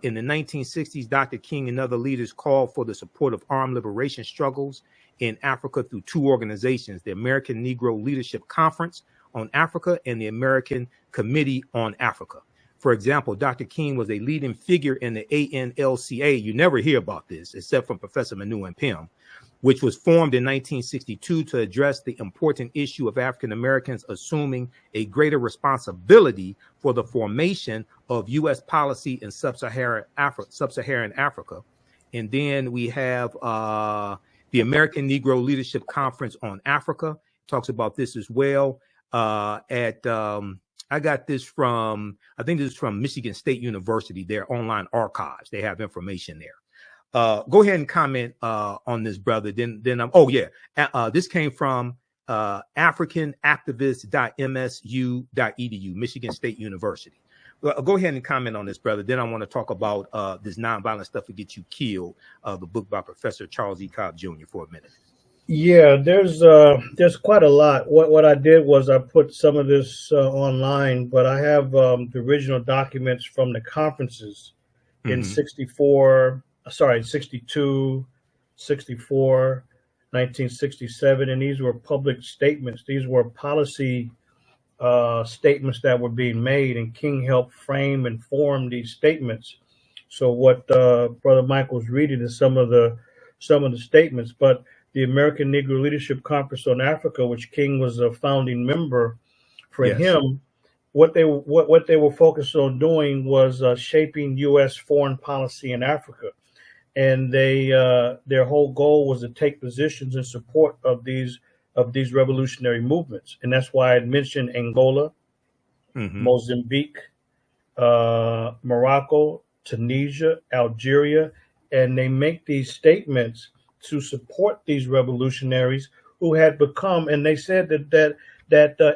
In the 1960s, Dr. King and other leaders called for the support of armed liberation struggles in Africa through two organizations, the American Negro Leadership Conference on Africa and the American Committee on Africa. For example, Dr. King was a leading figure in the ANLCA. You never hear about this except from Professor Manu Ampim, which was formed in 1962 to address the important issue of African Americans assuming a greater responsibility for the formation of U.S. policy in sub-Saharan Africa. And then we have the American Negro Leadership Conference on Africa. Talks about this as well. I got this from, I think this is from Michigan State University, their online archives. They have information there. Go ahead and comment on this, brother. Then this came from africanactivist.msu.edu, Michigan State University. Go ahead and comment on this, brother. Then I want to talk about this nonviolent stuff that gets you killed, the book by Professor Charles E. Cobb Jr. for a minute. Yeah, there's quite a lot. What I did was I put some of this online, but I have the original documents from the conferences in 62, 64, 1967, and these were public statements. These were policy statements that were being made, and King helped frame and form these statements. So what Brother Michael's reading is some of the statements, but the American Negro Leadership Conference on Africa, which King was a founding member, for him, what they were focused on doing was shaping U.S. foreign policy in Africa. And their whole goal was to take positions in support of these revolutionary movements. And that's why I mentioned Angola, Mozambique, Morocco, Tunisia, Algeria, and they make these statements to support these revolutionaries who had become, and they said that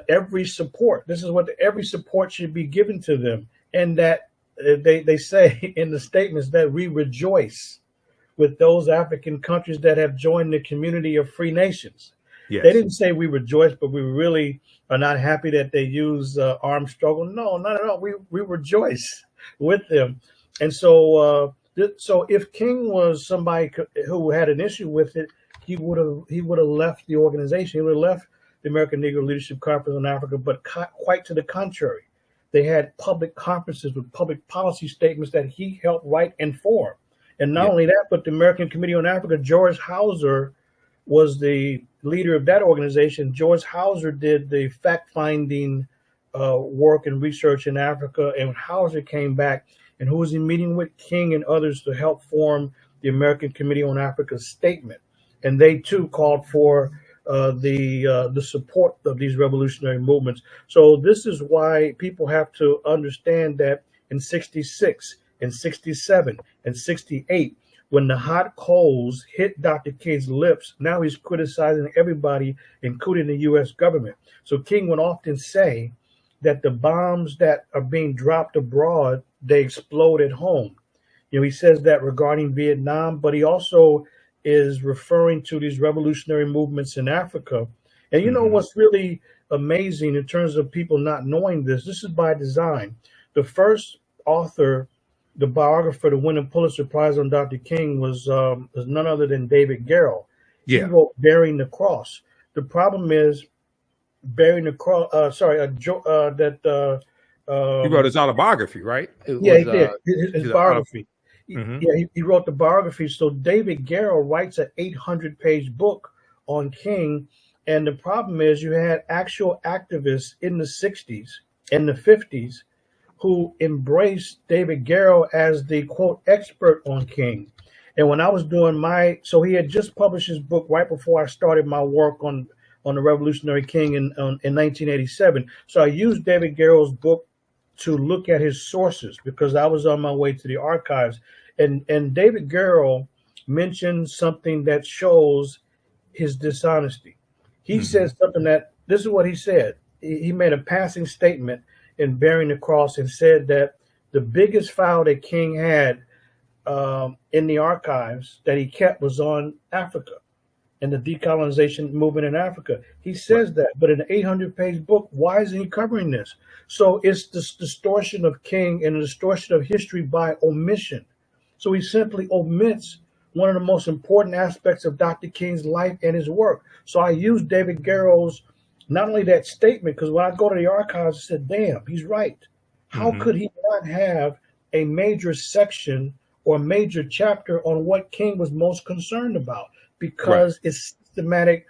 every support, this is what every support should be given to them, and that they say in the statements that we rejoice with those African countries that have joined the community of free nations. Yes. They didn't say we rejoice, but we really are not happy that they use armed struggle. No, not at all. We rejoice with them. And so if King was somebody who had an issue with it, he would have left the organization. He would have left the American Negro Leadership Conference on Africa, but quite to the contrary. They had public conferences with public policy statements that he helped write and form. And not only that, but the American Committee on Africa, George Hauser was the leader of that organization. George Hauser did the fact-finding work and research in Africa. And when Hauser came back, and who was he meeting with? King and others to help form the American Committee on Africa's statement. And they too called for the support of these revolutionary movements. So this is why people have to understand that in 66, in 67, and 68, when the hot coals hit Dr. King's lips, now he's criticizing everybody, including the U.S. government. So King would often say that the bombs that are being dropped abroad, they explode at home. You know, he says that regarding Vietnam, but he also is referring to these revolutionary movements in Africa. And you know what's really amazing in terms of people not knowing this is by design. The first author, the biographer to win a Pulitzer Prize on Dr. King was none other than David Garrow. He wrote Bearing the Cross. The problem is Bearing the Cross, he wrote his autobiography, right? He did. His biography. He wrote the biography. So David Garrow writes an 800-page book on King. And the problem is you had actual activists in the 60s and the 50s who embraced David Garrow as the, quote, expert on King. And when I was doing so he had just published his book right before I started my work on the Revolutionary King in 1987. So I used David Garrow's book to look at his sources because I was on my way to the archives. And David Garrow mentioned something that shows his dishonesty. He said something this is what he said. He made a passing statement in Bearing the Cross and said that the biggest file that King had in the archives that he kept was on Africa and the decolonization movement in Africa. He says that, but in an 800-page book, why isn't he covering this? So it's this distortion of King and a distortion of history by omission. So he simply omits one of the most important aspects of Dr. King's life and his work. So I used David Garrow's, not only that statement, because when I go to the archives, I said, damn, he's right. How could he not have a major section or a major chapter on what King was most concerned about? Because it's systematic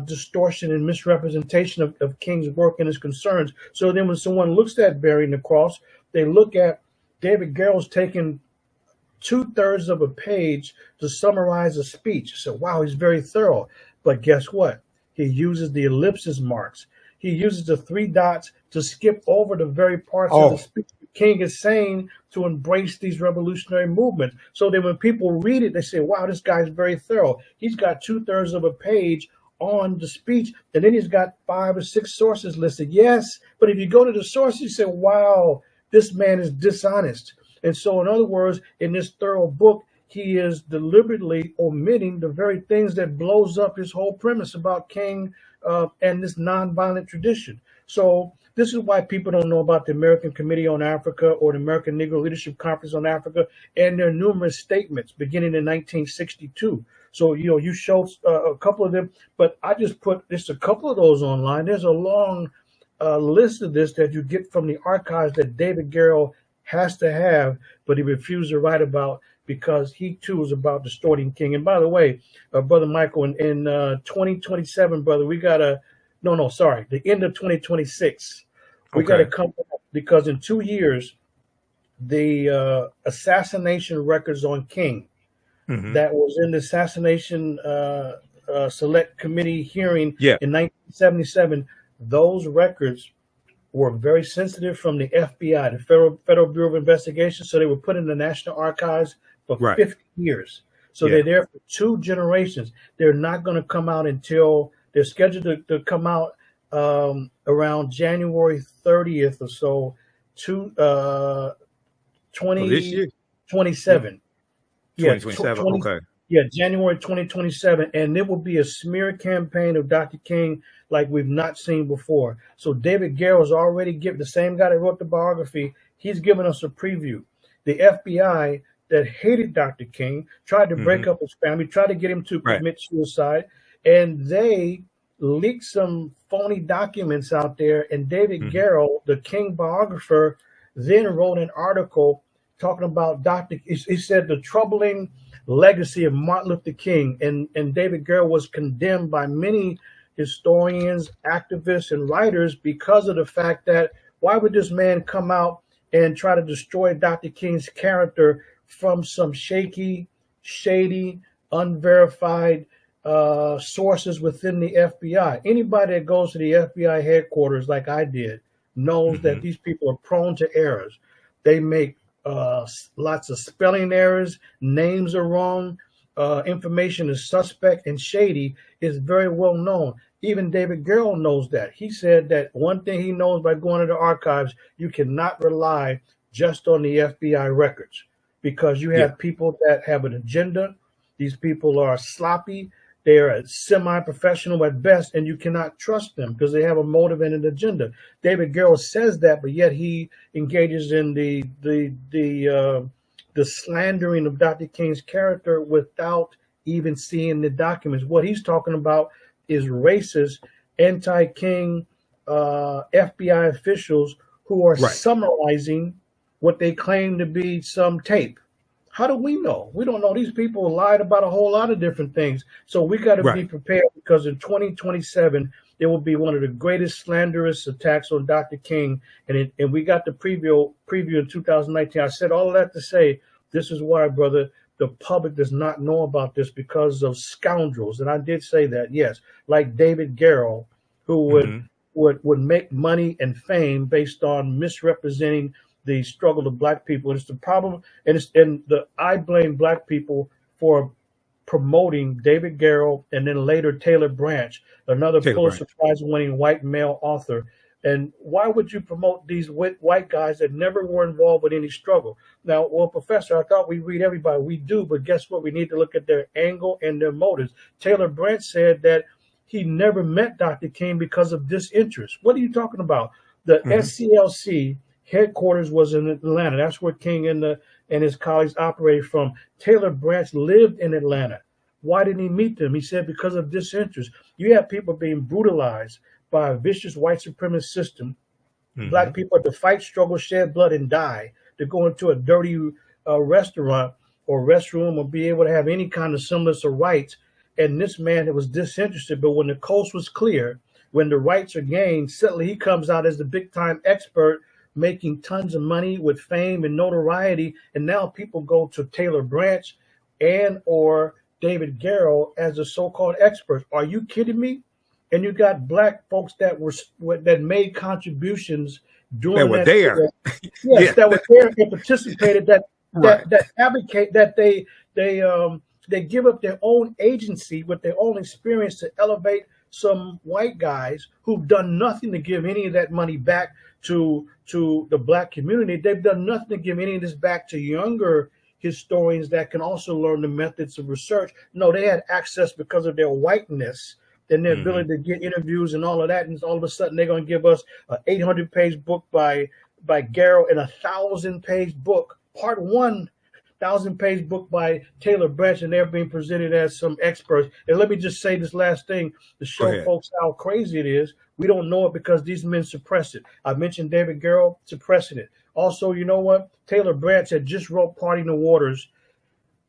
distortion and misrepresentation of King's work and his concerns. So then when someone looks at Bearing the Cross, they look at David Garrow's taking 2/3 of a page to summarize a speech. So, wow, he's very thorough. But guess what? He uses the ellipsis marks. He uses the 3 dots to skip over the very parts of the speech King is saying to embrace these revolutionary movements. So that when people read it, they say, wow, this guy's very thorough. He's got 2/3 of a page on the speech, and then he's got 5 or 6 sources listed. Yes, but if you go to the source, you say, wow, this man is dishonest. And so, in other words, in this thorough book, he is deliberately omitting the very things that blows up his whole premise about King and this nonviolent tradition. So this is why people don't know about the American Committee on Africa or the American Negro Leadership Conference on Africa and their numerous statements beginning in 1962. So, you know, you showed a couple of them, but I just put just a couple of those online. There's a long list of this that you get from the archives that David Garrow has to have, but he refused to write about because he too was about distorting King. And by the way, Brother Michael, in 2027, brother, we got to, the end of 2026, we got to come back because in 2 years, the assassination records on King that was in the Assassination Select Committee hearing in 1977, those records were very sensitive from the FBI, the Federal Bureau of Investigation. So they were put in the National Archives for 50 years. So they're there for 2 generations. They're not going to come out until they're scheduled to come out around January 30th or so, 2027. Yeah, 2027. Okay. Yeah, January 2027. And it will be a smear campaign of Dr. King like we've not seen before. So David Garrow's already given, the same guy that wrote the biography, he's given us a preview. The FBI that hated Dr. King tried to break up his family, tried to get him to commit suicide, and they leaked some phony documents out there. And David Garrow, the King biographer, then wrote an article talking about he said the troubling legacy of Martin Luther King, and David Garrow was condemned by many historians, activists, and writers because of the fact that why would this man come out and try to destroy Dr. King's character from some shaky, shady, unverified sources within the FBI? Anybody that goes to the FBI headquarters like I did knows that these people are prone to errors. They make lots of spelling errors, names are wrong, information is suspect and shady, is very well known. Even David Garrow knows that. He said that one thing he knows by going to the archives, you cannot rely just on the FBI records, because you have people that have an agenda. These people are sloppy. They are semi-professional at best, and you cannot trust them because they have a motive and an agenda. David Garrow says that, but yet he engages in the slandering of Dr. King's character without even seeing the documents. What he's talking about is racist, anti-King FBI officials who are summarizing what they claim to be some tape. How do we know? We don't know. These people lied about a whole lot of different things. So we got to be prepared, because in 2027, there will be one of the greatest slanderous attacks on Dr. King. And we got the preview in 2019. I said all of that to say, this is why, brother, the public does not know about this, because of scoundrels. And I did say that, yes, like David Garrow, who would make money and fame based on misrepresenting the struggle of Black people. And it's the problem, and I blame Black people for promoting David Garrow and then later Taylor Branch, another Pulitzer Prize-winning white male author. And why would you promote these white guys that never were involved with any struggle? Now, well, Professor, I thought we read everybody. We do, but guess what? We need to look at their angle and their motives. Taylor Branch said that he never met Dr. King because of disinterest. What are you talking about? The SCLC headquarters was in Atlanta. That's where King and his colleagues operated from. Taylor Branch lived in Atlanta. Why didn't he meet them? He said because of disinterest. You have people being brutalized by a vicious white supremacist system. Black people have to fight, struggle, shed blood, and die to go into a dirty restaurant or restroom or be able to have any kind of semblance of rights. And this man was disinterested. But when the coast was clear, when the rights are gained, suddenly he comes out as the big time expert, making tons of money with fame and notoriety. And now people go to Taylor Branch and or David Garrow as the so-called experts. Are you kidding me? And you got Black folks that made contributions during that were there. Yes, that were there and participated, that advocate, that they give up their own agency with their own experience to elevate some white guys who've done nothing to give any of that money back to the Black community. They've done nothing to give any of this back to younger historians that can also learn the methods of research. No, they had access because of their whiteness and their ability to get interviews and all of that. And all of a sudden they're going to give us an 800-page book by Garrow and a 1,000-page book, part 1, 1,000-page book by Taylor Branch, and they're being presented as some experts. And let me just say this last thing to show folks how crazy it is. We don't know it because these men suppress it. I mentioned David Garrow suppressing it. Also, you know what? Taylor Branch had just wrote Parting the Waters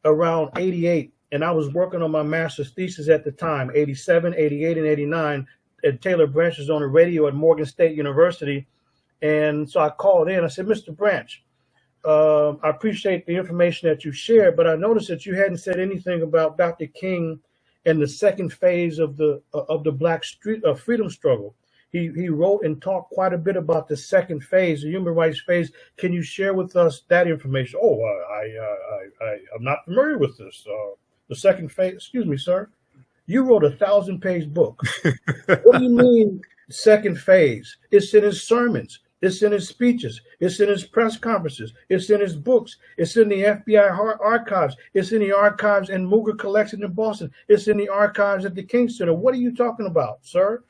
around 88. And I was working on my master's thesis at the time, 87, 88, and 89. And Taylor Branch was on the radio at Morgan State University. And so I called in. I said, Mr. Branch, I appreciate the information that you shared, but I noticed that you hadn't said anything about Dr. King and the second phase of the Black freedom struggle. He wrote and talked quite a bit about the second phase, the human rights phase. Can you share with us that information? Oh, I'm not familiar with this. The second phase, excuse me, sir. You wrote a 1,000-page book. What do you mean second phase? It's in his sermons. It's in his speeches. It's in his press conferences. It's in his books. It's in the FBI archives. It's in the archives in Mooger Collection in Boston. It's in the archives at the King Center. What are you talking about, sir?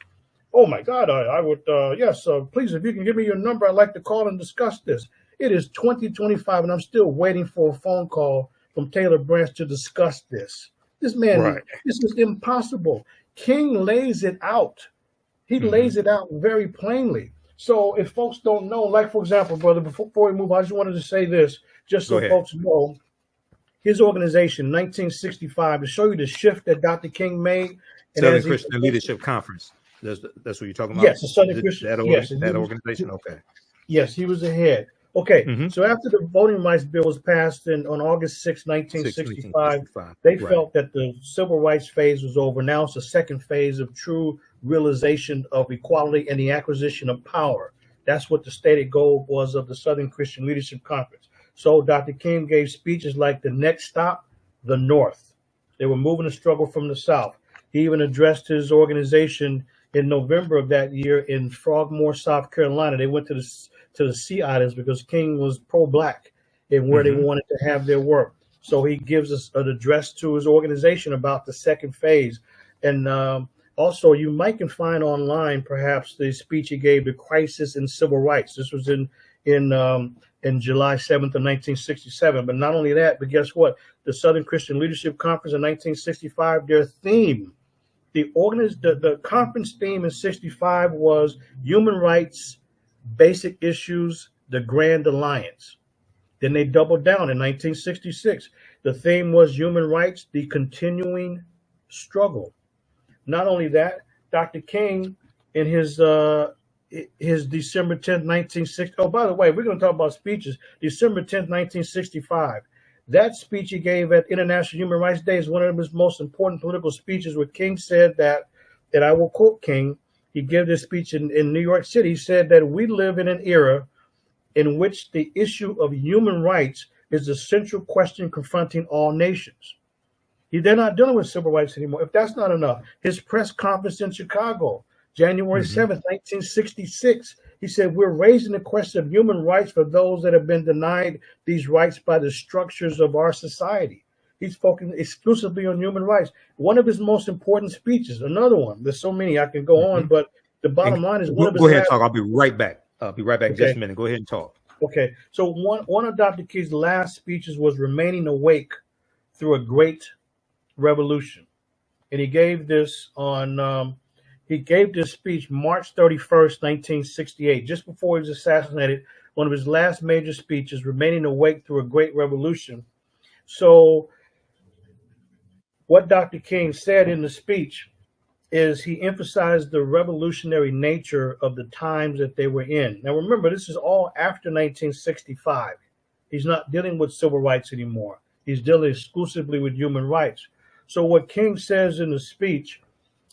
Oh, my God, I would, yes, please, if you can give me your number, I'd like to call and discuss this. It is 2025, and I'm still waiting for a phone call from Taylor Branch to discuss this. This man, this is impossible. King lays it out. He lays it out very plainly. So if folks don't know, like, for example, brother, before we move on, I just wanted to say this, just Go so ahead. folks know, his organization, 1965, to show you the shift that Dr. King made. And Southern as he, Christian Leadership Conference. That's what you're talking about? yes, the Southern Christian, yes, That organization? Okay. yes, he was the head. Okay, Mm-hmm. so after the Voting Rights Bill was passed on August 6, 1965, they felt that the civil rights phase was over. Now it's the second phase of true realization of equality and the acquisition of power. That's what the stated goal was of the Southern Christian Leadership Conference. So Dr. King gave speeches like the next stop, the North. They were moving the struggle from the South. He even addressed his organization in November of that year in Frogmore, South Carolina. They went to the Sea Islands because King was pro-black and where they wanted to have their work. So he gives us an address to his organization about the second phase. And also, you might can find online perhaps the speech he gave, The Crisis in Civil Rights. This was in July 7th of 1967. But not only that, but guess what? The Southern Christian Leadership Conference in 1965, their theme, the conference theme in 65 was human rights, basic issues, the Grand Alliance. Then they doubled down in 1966. The theme was human rights, the continuing struggle. Not only that, Dr. King in his December 10th, 1960. Oh, by the way, we're going to talk about speeches. December 10th, 1965. That speech he gave at International Human Rights Day is one of his most important political speeches, where King said that, and I will quote King, he gave this speech in New York City. He said that we live in an era in which the issue of human rights is the central question confronting all nations. They're not dealing with civil rights anymore. If that's not enough, his press conference in Chicago, January 7th, 1966, he said, we're raising the question of human rights for those that have been denied these rights by the structures of our society. He's focusing exclusively on human rights. One of his most important speeches, another one. There's so many I can go on, but the bottom line is one of his. Go ahead and talk. I'll be right back. In just a minute. Go ahead and talk. Okay. So one of Dr. King's last speeches was remaining awake through a great revolution. And he gave this speech March 31st, 1968, just before he was assassinated. One of his last major speeches, remaining awake through a great revolution. So what Dr. King said in the speech is he emphasized the revolutionary nature of the times that they were in. Now, remember, this is all after 1965. He's not dealing with civil rights anymore. He's dealing exclusively with human rights. So what King says in the speech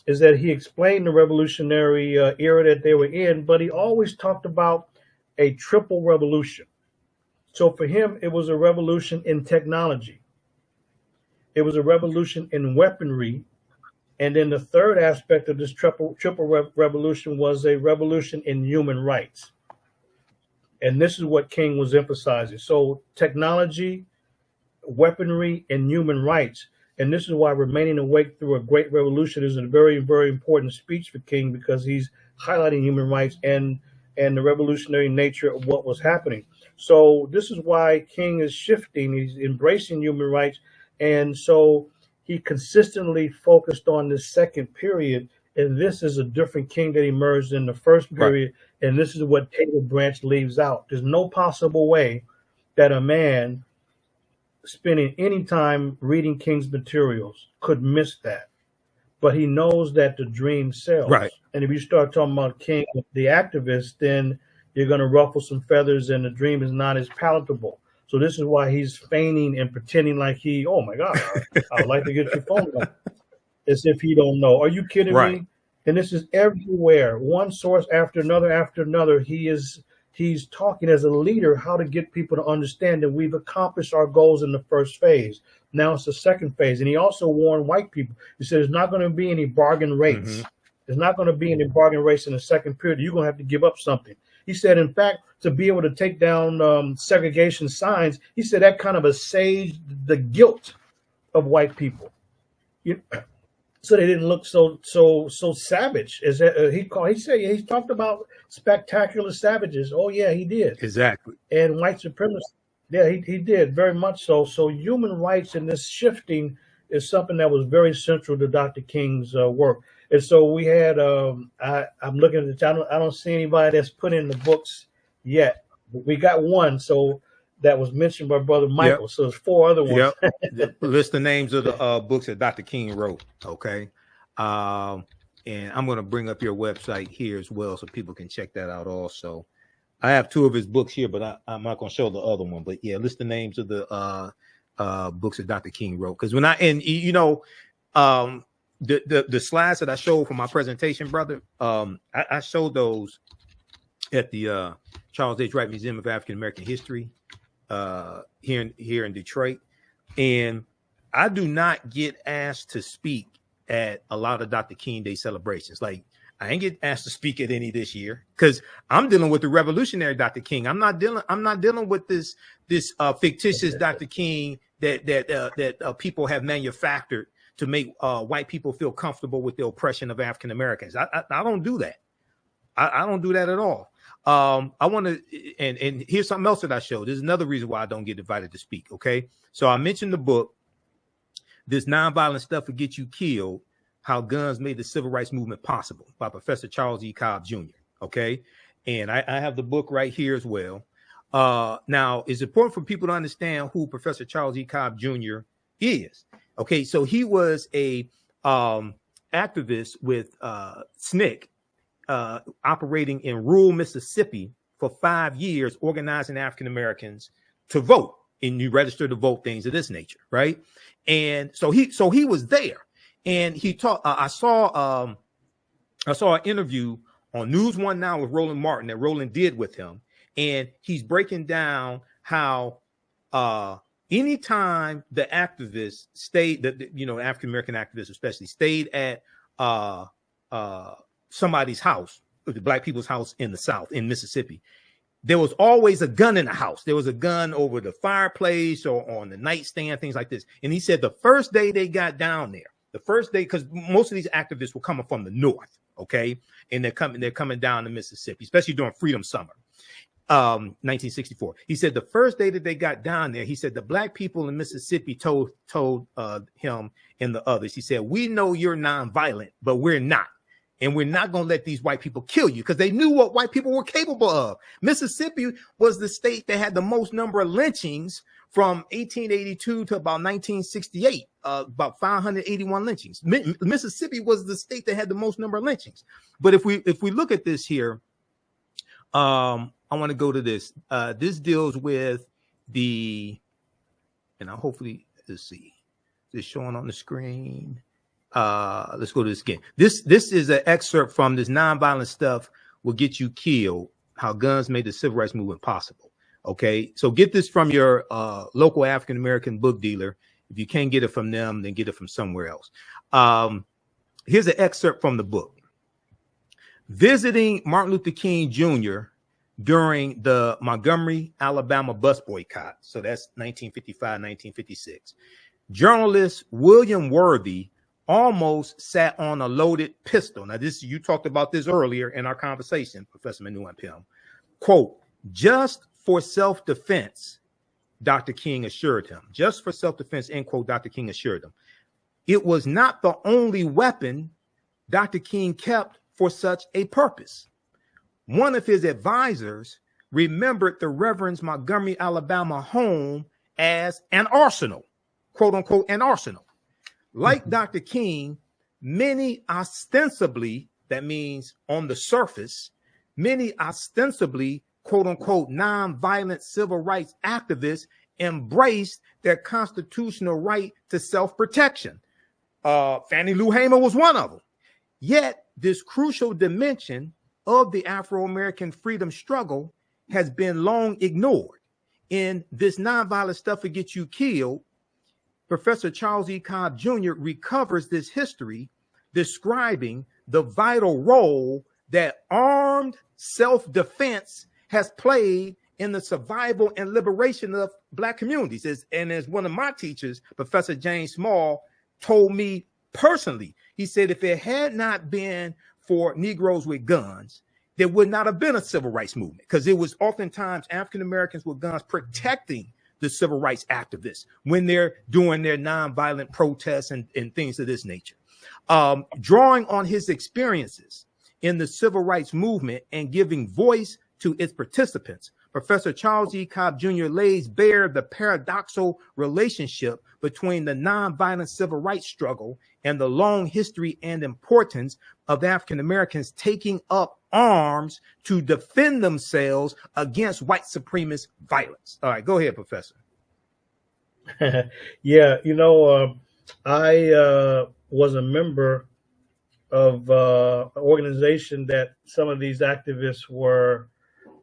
is that he explained the revolutionary era that they were in, but he always talked about a triple revolution. So for him, it was a revolution in technology. It was a revolution in weaponry. And then the third aspect of this triple revolution was a revolution in human rights. And this is what King was emphasizing. So technology, weaponry, and human rights. And this is why remaining awake through a great revolution is a very, very important speech for King, because he's highlighting human rights and the revolutionary nature of what was happening. So this is why King is shifting. He's embracing human rights. And so he consistently focused on this second period. And this is a different King that emerged in the first period. Right. And this is what Table Branch leaves out. There's no possible way that a man spending any time reading King's materials could miss that. But he knows that the dream sells. Right. And if you start talking about King, the activist, then you're going to ruffle some feathers and the dream is not as palatable. So this is why he's feigning and pretending like oh my God, I would like to get your phone number. As if he don't know. Are you kidding me? And this is everywhere. One source after another. He's talking as a leader how to get people to understand that we've accomplished our goals in the first phase. Now it's the second phase. And he also warned white people. He said there's not going to be any bargain rates. There's not going to be any bargain race in the second period. You're going to have to give up something. He said, in fact, to be able to take down segregation signs, he said that kind of assuaged the guilt of white people. So they didn't look so savage as he talked about spectacular savages. Oh yeah, he did. Exactly. And white supremacy. Yeah, he did very much so. So human rights and this shifting is something that was very central to Dr. King's work. And so we had I'm looking at the channel. I don't see anybody that's put in the books yet. But we got one. So that was mentioned by Brother Michael. Yep. So there's 4 other ones. Yep. List the names of the books that Dr. King wrote. Okay. And I'm going to bring up your website here as well so people can check that out also. I have 2 of his books here, but I'm not going to show the other one. But yeah, list the names of the books that Dr. King wrote. Because when the slides that I showed for my presentation, brother, I showed those at the Charles H. Wright Museum of African American History here in Detroit. And I do not get asked to speak at a lot of Dr. King Day celebrations. Like, I ain't get asked to speak at any this year because I'm dealing with the revolutionary Dr. King. I'm not dealing with this fictitious Dr. King that people have manufactured to make white people feel comfortable with the oppression of African Americans. I don't do that. I don't do that at all. I want to, and here's something else that I showed. This is another reason why I don't get invited to speak. Okay, so I mentioned the book, This Nonviolent Stuff Will Get You Killed: How Guns Made the Civil Rights Movement Possible, by Professor Charles E. Cobb Jr. Okay, and I have the book right here as well. Now, it's important for people to understand who Professor Charles E. Cobb Jr. is. Okay, so he was a activist with SNCC, operating in rural Mississippi for 5 years, organizing African Americans to vote, and you register to vote, things of this nature, right? And so he was there, and he taught. I saw an interview on News One Now with Roland Martin that Roland did with him, and he's breaking down how anytime the activists stayed, African American activists especially, stayed at somebody's house, the black people's house in the South, in Mississippi, there was always a gun in the house. There was a gun over the fireplace or on the nightstand, things like this. And he said the first day they got down there, the first day, because most of these activists were coming from the North, okay, and they're coming down to Mississippi, especially during Freedom Summer, 1964. He said the first day that they got down there, he said the black people in Mississippi told him and the others, he said, we know you're nonviolent, but we're not. And we're not going to let these white people kill you, because they knew what white people were capable of. Mississippi was the state that had the most number of lynchings from 1882 to about 1968, about 581 lynchings. Mississippi was the state that had the most number of lynchings. But if we look at this here, I want to go to this. This deals with and I'll hopefully, let's see, is it showing on the screen? Let's go to this again. This is an excerpt from This Nonviolent Stuff Will Get You Killed: How Guns Made the Civil Rights Movement Possible. Okay, so get this from your local African American book dealer. If you can't get it from them, then get it from somewhere else. Here's an excerpt from the book. Visiting Martin Luther King Jr. during the Montgomery, Alabama bus boycott. So that's 1955, 1956. Journalist William Worthy almost sat on a loaded pistol. Now, you talked about this earlier in our conversation, Professor Manu Ampim. Quote, just for self-defense, Dr. King assured him. Just for self-defense, end quote, Dr. King assured him. It was not the only weapon Dr. King kept for such a purpose. One of his advisors remembered the Reverend's Montgomery, Alabama home as an arsenal, quote unquote, an arsenal. Like Dr. King, many ostensibly, that means on the surface, many ostensibly, quote unquote, nonviolent civil rights activists embraced their constitutional right to self-protection. Fannie Lou Hamer was one of them. Yet this crucial dimension of the Afro-American freedom struggle has been long ignored. In This Nonviolent Stuff Will Get You Killed, Professor Charles E. Cobb Jr. recovers this history, describing the vital role that armed self-defense has played in the survival and liberation of Black communities. As one of my teachers, Professor James Small, told me personally, he said, if it had not been for Negroes with guns, there would not have been a civil rights movement, because it was oftentimes African Americans with guns protecting the civil rights activists when they're doing their nonviolent protests and things of this nature. Drawing on his experiences in the civil rights movement and giving voice to its participants, Professor Charles E. Cobb Jr. lays bare the paradoxical relationship between the nonviolent civil rights struggle and the long history and importance of African Americans taking up arms to defend themselves against white supremacist violence. All right, go ahead, Professor. Yeah, I was a member of an organization that some of these activists were,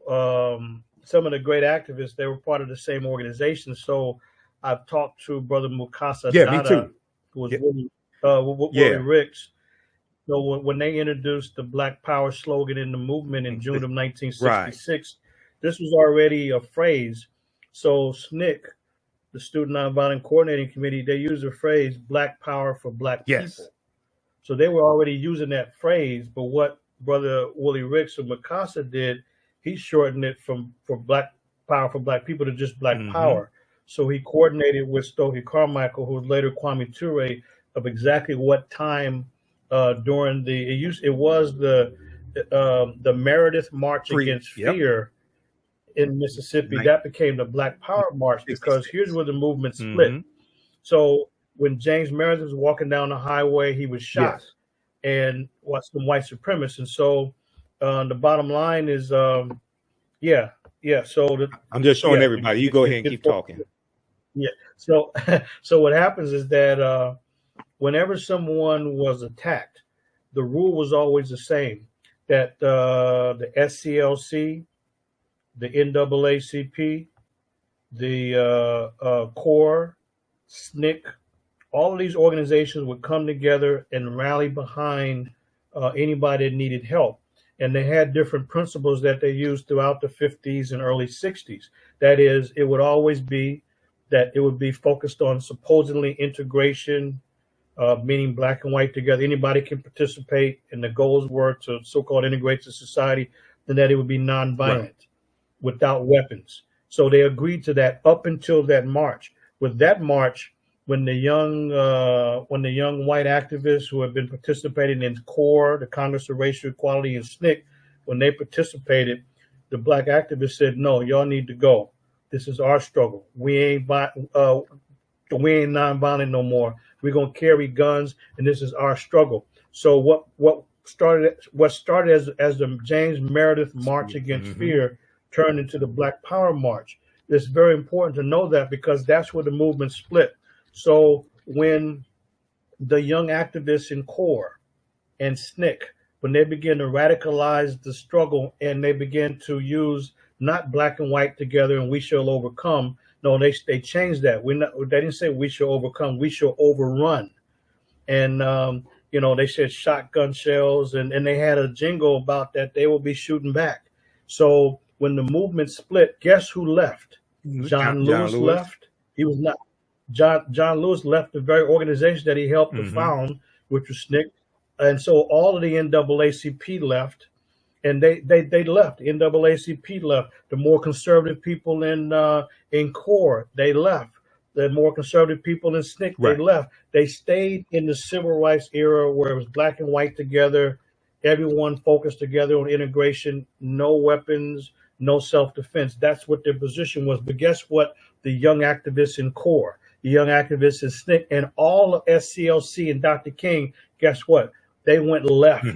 some of the great activists, they were part of the same organization. So I've talked to Brother Mukasa Dada, who was Willie Ricks. So when they introduced the Black Power slogan in the movement in June of 1966, this was already a phrase. So SNCC, the Student Nonviolent Coordinating Committee, they used the phrase Black Power for Black people. So they were already using that phrase, but what Brother Willie Ricks of Mukasa did, he shortened it for Black Power for Black people to just Black Power. So he coordinated with Stokely Carmichael, who was later Kwame Ture, of exactly what time during it was the Meredith March Against Fear in Mississippi. That became the Black Power March, because here's where the movement split. So when James Meredith was walking down the highway, he was shot and some white supremacists. And so the bottom line is, So I'm just showing everybody. You go ahead and keep talking. Yeah. So what happens is that whenever someone was attacked, the rule was always the same, that the SCLC, the NAACP, the CORE, SNCC, all of these organizations would come together and rally behind anybody that needed help. And they had different principles that they used throughout the 50s and early 60s. That is, it would always be that it would be focused on supposedly integration, meaning black and white together. Anybody can participate, and the goals were to so-called integrate to society, and that it would be nonviolent, without weapons. So they agreed to that up until that march. With that march, when the young white activists who have been participating in CORE, the Congress of Racial Equality, and SNCC, when they participated, the black activists said, "No, y'all need to go. This is our struggle. We ain't nonviolent no more. We're gonna carry guns, and this is our struggle." So what started as the James Meredith March Against Fear turned into the Black Power March. It's very important to know that, because that's where the movement split. So when the young activists in CORE and SNCC, when they begin to radicalize the struggle and they begin to use not black and white together and we shall overcome, no, they changed that. They didn't say we shall overcome, we shall overrun. And they said shotgun shells, and they had a jingle about that they will be shooting back. So when the movement split, guess who left? John Lewis left. He was not. John Lewis left the very organization that he helped to found, which was SNCC. And so all of the NAACP left, and they left. The NAACP left. The more conservative people in CORE, they left. The more conservative people in SNCC, they left. They stayed in the civil rights era where it was black and white together, everyone focused together on integration, no weapons, no self-defense. That's what their position was. But guess what? The young activists in CORE, the young activists in SNCC, and all of SCLC and Dr. King, guess what? They went left.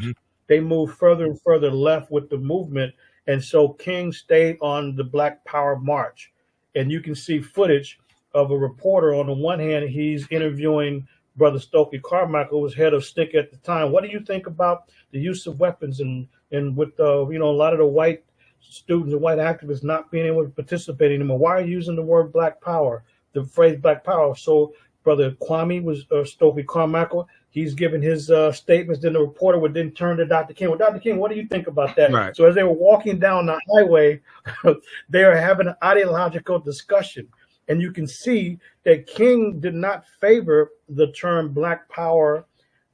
They moved further and further left with the movement. And so King stayed on the Black Power March. And you can see footage of a reporter. On the one hand, he's interviewing Brother Stokely Carmichael, who was head of SNCC at the time. What do you think about the use of weapons and with a lot of the white students and white activists not being able to participate anymore? Why are you using the word Black Power, the phrase Black Power? So Brother Kwame was Stokely Carmichael. He's giving his statements. Then the reporter would then turn to Dr. King. Well, Dr. King, what do you think about that? Right. So as they were walking down the highway, they are having an ideological discussion. And you can see that King did not favor the term Black Power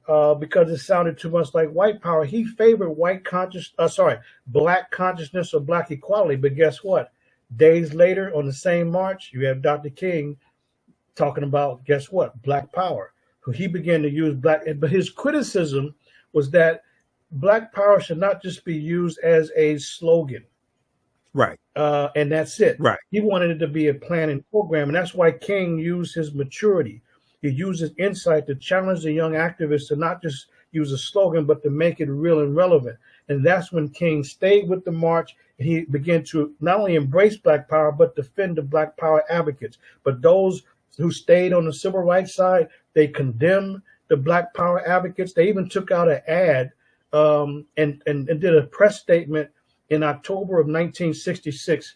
because it sounded too much like white power. He favored Black consciousness or Black equality. But guess what? Days later, on the same march, you have Dr. King talking about, guess what? Black Power. So he began to use but his criticism was that Black Power should not just be used as a slogan. Right. And that's it. Right. He wanted it to be a planning program. And that's why King used his maturity. He used his insight to challenge the young activists to not just use a slogan, but to make it real and relevant. And that's when King stayed with the march. He began to not only embrace Black Power, but defend the Black Power advocates. But those who stayed on the civil rights side, they condemned the Black Power advocates. They even took out an ad and did a press statement in October of 1966.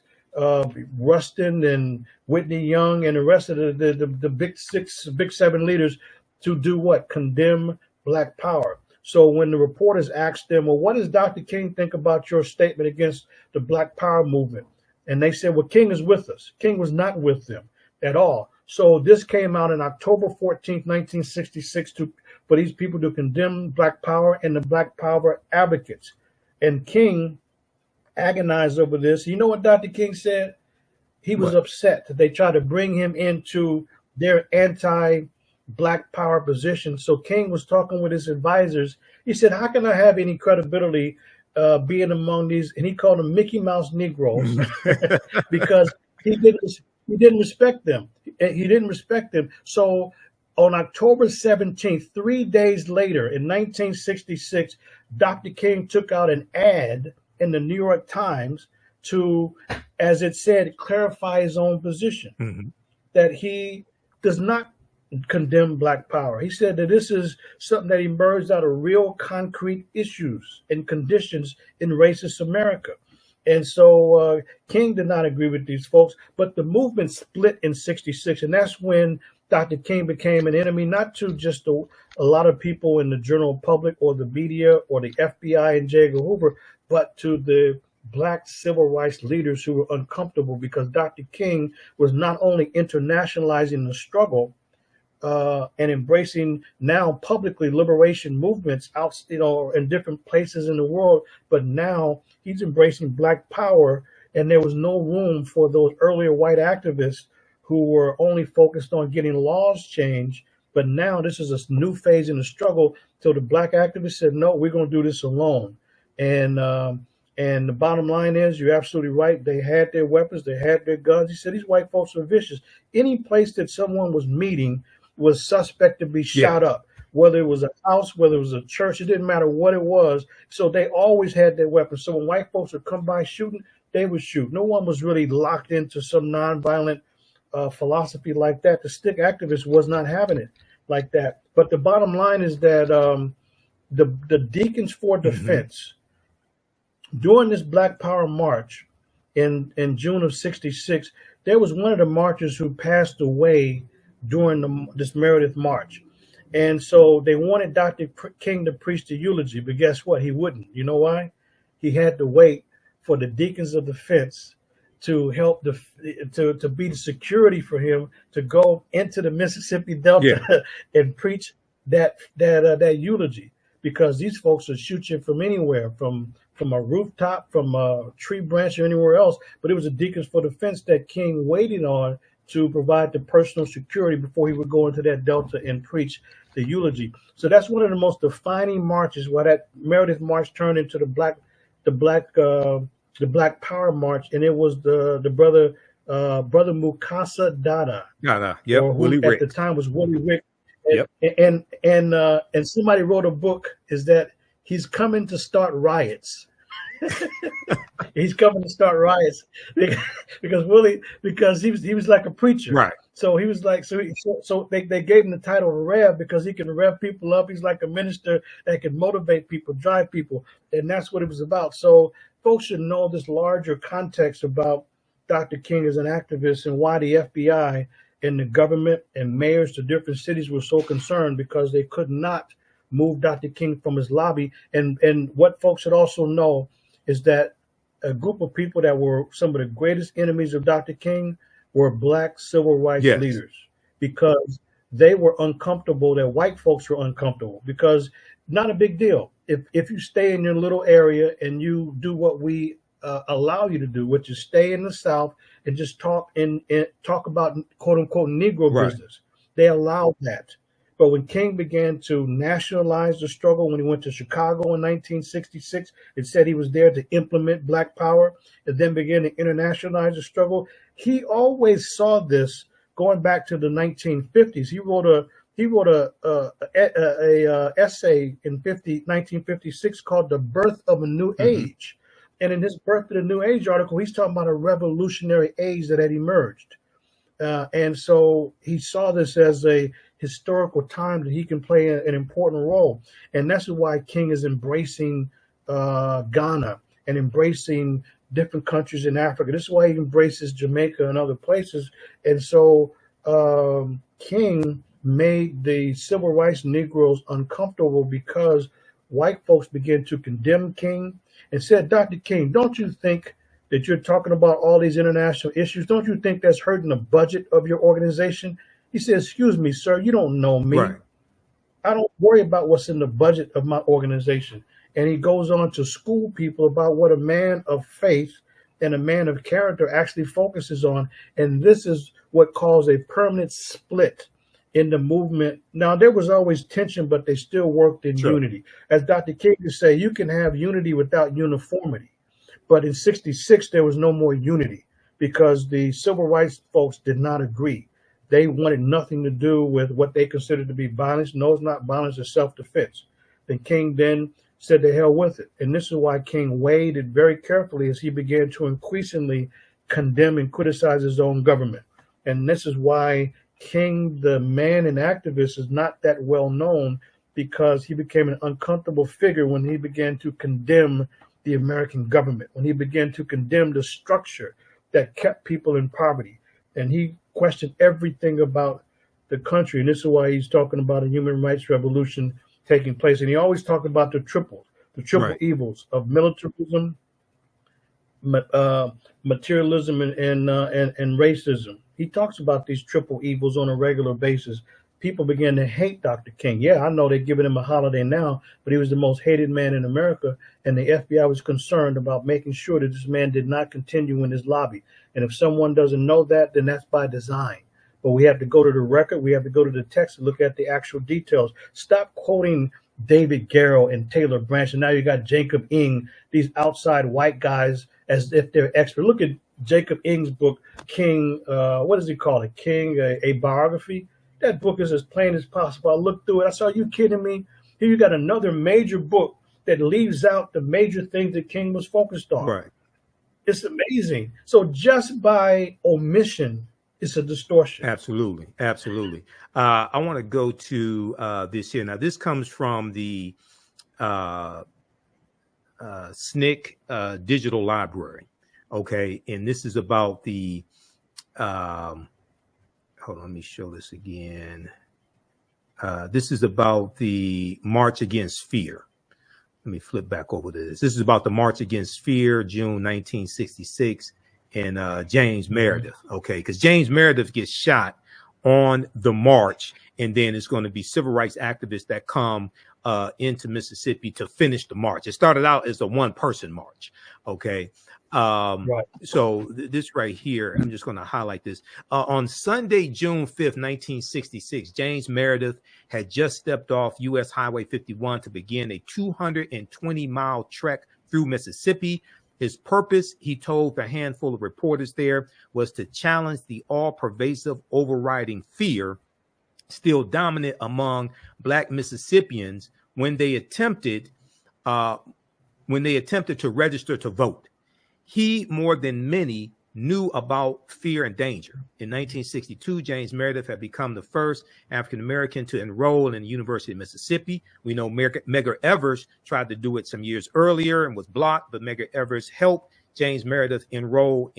Rustin and Whitney Young and the rest of the big seven leaders to do what? Condemn Black Power. So when the reporters asked them, well, what does Dr. King think about your statement against the Black Power movement? And they said, well, King is with us. King was not with them at all. So this came out on October 14th, 1966 for these people to condemn Black Power and the Black Power advocates. And King agonized over this. You know what Dr. King said? He was upset that they tried to bring him into their anti-Black Power position. So King was talking with his advisors. He said, how can I have any credibility being among these? And he called them Mickey Mouse Negroes because he didn't respect them. He didn't respect them. So on October 17th, 3 days later in 1966, Dr. King took out an ad in the New York Times to, as it said, clarify his own position, that he does not condemn Black Power. He said that this is something that emerged out of real concrete issues and conditions in racist America. And so King did not agree with these folks, but the movement split in 66. And that's when Dr. King became an enemy, not to just a lot of people in the general public or the media or the FBI and J. Edgar Hoover, but to the Black civil rights leaders who were uncomfortable because Dr. King was not only internationalizing the struggle and embracing now publicly liberation movements out, in different places in the world, but now he's embracing Black Power, and there was no room for those earlier white activists who were only focused on getting laws changed. But now this is a new phase in the struggle. So the Black activists said, no, we're going to do this alone. And the bottom line is, you're absolutely right. They had their weapons, they had their guns. He said these white folks are vicious. Any place that someone was meeting was suspect to be shot up, whether it was a house, whether it was a church, it didn't matter what it was. So they always had their weapons. So when white folks would come by shooting, they would shoot. No one was really locked into some nonviolent philosophy like that. The stick activists was not having it like that. But the bottom line is that the Deacons for Defense, during this Black Power March in June of 66, there was one of the marchers who passed away during this Meredith March. And so they wanted Dr. King to preach the eulogy, but guess what? He wouldn't. You know why? He had to wait for the Deacons of Defense to help to be the security for him to go into the Mississippi Delta and preach that eulogy, because these folks would shoot you from anywhere, from a rooftop, from a tree branch, or anywhere else. But it was the Deacons for Defense that King waited on to provide the personal security before he would go into that Delta and preach the eulogy. So that's one of the most defining marches, where that Meredith March turned into the Black Power March, and it was the brother Mukasa Dada, Willie Rick. At the time was Willie Rick. And somebody wrote a book, is that he's coming to start riots. He's coming to start riots because he was like a preacher, right? So he was like, so they gave him the title of Rev because he can rev people up. He's like a minister that can motivate people, drive people, and that's what it was about. So folks should know this larger context about Dr. King as an activist and why the FBI and the government and mayors to different cities were so concerned, because they could not move Dr. King from his lobby. And what folks should also know is that a group of people that were some of the greatest enemies of Dr. King were Black civil rights leaders, because they were uncomfortable that white folks were uncomfortable, because not a big deal. If you stay in your little area and you do what we allow you to do, which is stay in the South and just talk about quote unquote Negro business, they allowed that. But when King began to nationalize the struggle, when he went to Chicago in 1966, it said he was there to implement Black Power, and then began to internationalize the struggle. He always saw this going back to the 1950s. He wrote a essay in 1956 called "The Birth of a New Age," and in his "Birth of the New Age" article, he's talking about a revolutionary age that had emerged. And so he saw this as a historical time that he can play an important role. And that's why King is embracing Ghana and embracing different countries in Africa. This is why he embraces Jamaica and other places. And so King made the civil rights Negroes uncomfortable because white folks began to condemn King and said, "Dr. King, don't you think that you're talking about all these international issues? Don't you think that's hurting the budget of your organization?" He says, "Excuse me, sir, you don't know me. Right. I don't worry about what's in the budget of my organization." And he goes on to school people about what a man of faith and a man of character actually focuses on. And this is what caused a permanent split in the movement. Now, there was always tension, but they still worked in unity. As Dr. King would say, you can have unity without uniformity. But in 66, there was no more unity because the civil rights folks did not agree. They wanted nothing to do with what they considered to be violence. No, it's not violence, it's self-defense. Then King then said to hell with it. And this is why King weighed it very carefully as he began to increasingly condemn and criticize his own government. And this is why King, the man and activist, is not that well known, because he became an uncomfortable figure when he began to condemn the American government, when he began to condemn the structure that kept people in poverty. And he questioned everything about the country. And this is why he's talking about a human rights revolution taking place. And he always talked about the triple evils of militarism, materialism, and racism. He talks about these triple evils on a regular basis. People began to hate Dr. King. Yeah, I know they're giving him a holiday now, but he was the most hated man in America. And the FBI was concerned about making sure that this man did not continue in his lobby. And if someone doesn't know that, then that's by design. But we have to go to the record. We have to go to the text and look at the actual details. Stop quoting David Garrow and Taylor Branch. And now you got Jacob Ing, these outside white guys, as if they're expert. Look at Jacob Ing's book, King, what does he call it? King, a biography. That book is as plain as possible. I looked through it. I said, "Are you kidding me?" Here you got another major book that leaves out the major things that King was focused on. Right. It's amazing. So just by omission, it's a distortion. Absolutely. Absolutely. I want to go to this here. Now, this comes from the SNCC Digital Library. Okay. And this is about the hold on, let me show this again. This is about the March Against Fear. Let me flip back over to this. This is about the March Against Fear, June 1966, and James Meredith. Okay, because James Meredith gets shot on the march, and then it's going to be civil rights activists that come into Mississippi to finish the march. It started out as a one-person march. Okay. Right. So this right here, I'm just going to highlight this. On Sunday, June 5th, 1966, James Meredith had just stepped off U.S. Highway 51 to begin a 220-mile trek through Mississippi. His purpose, he told the handful of reporters there, was to challenge the all-pervasive overriding fear still dominant among Black Mississippians when they attempted to register to vote. He, more than many, knew about fear and danger. In 1962, James Meredith had become the first African-American to enroll in the University of Mississippi. We know Medgar Evers tried to do it some years earlier and was blocked, but Medgar Evers helped James Meredith enroll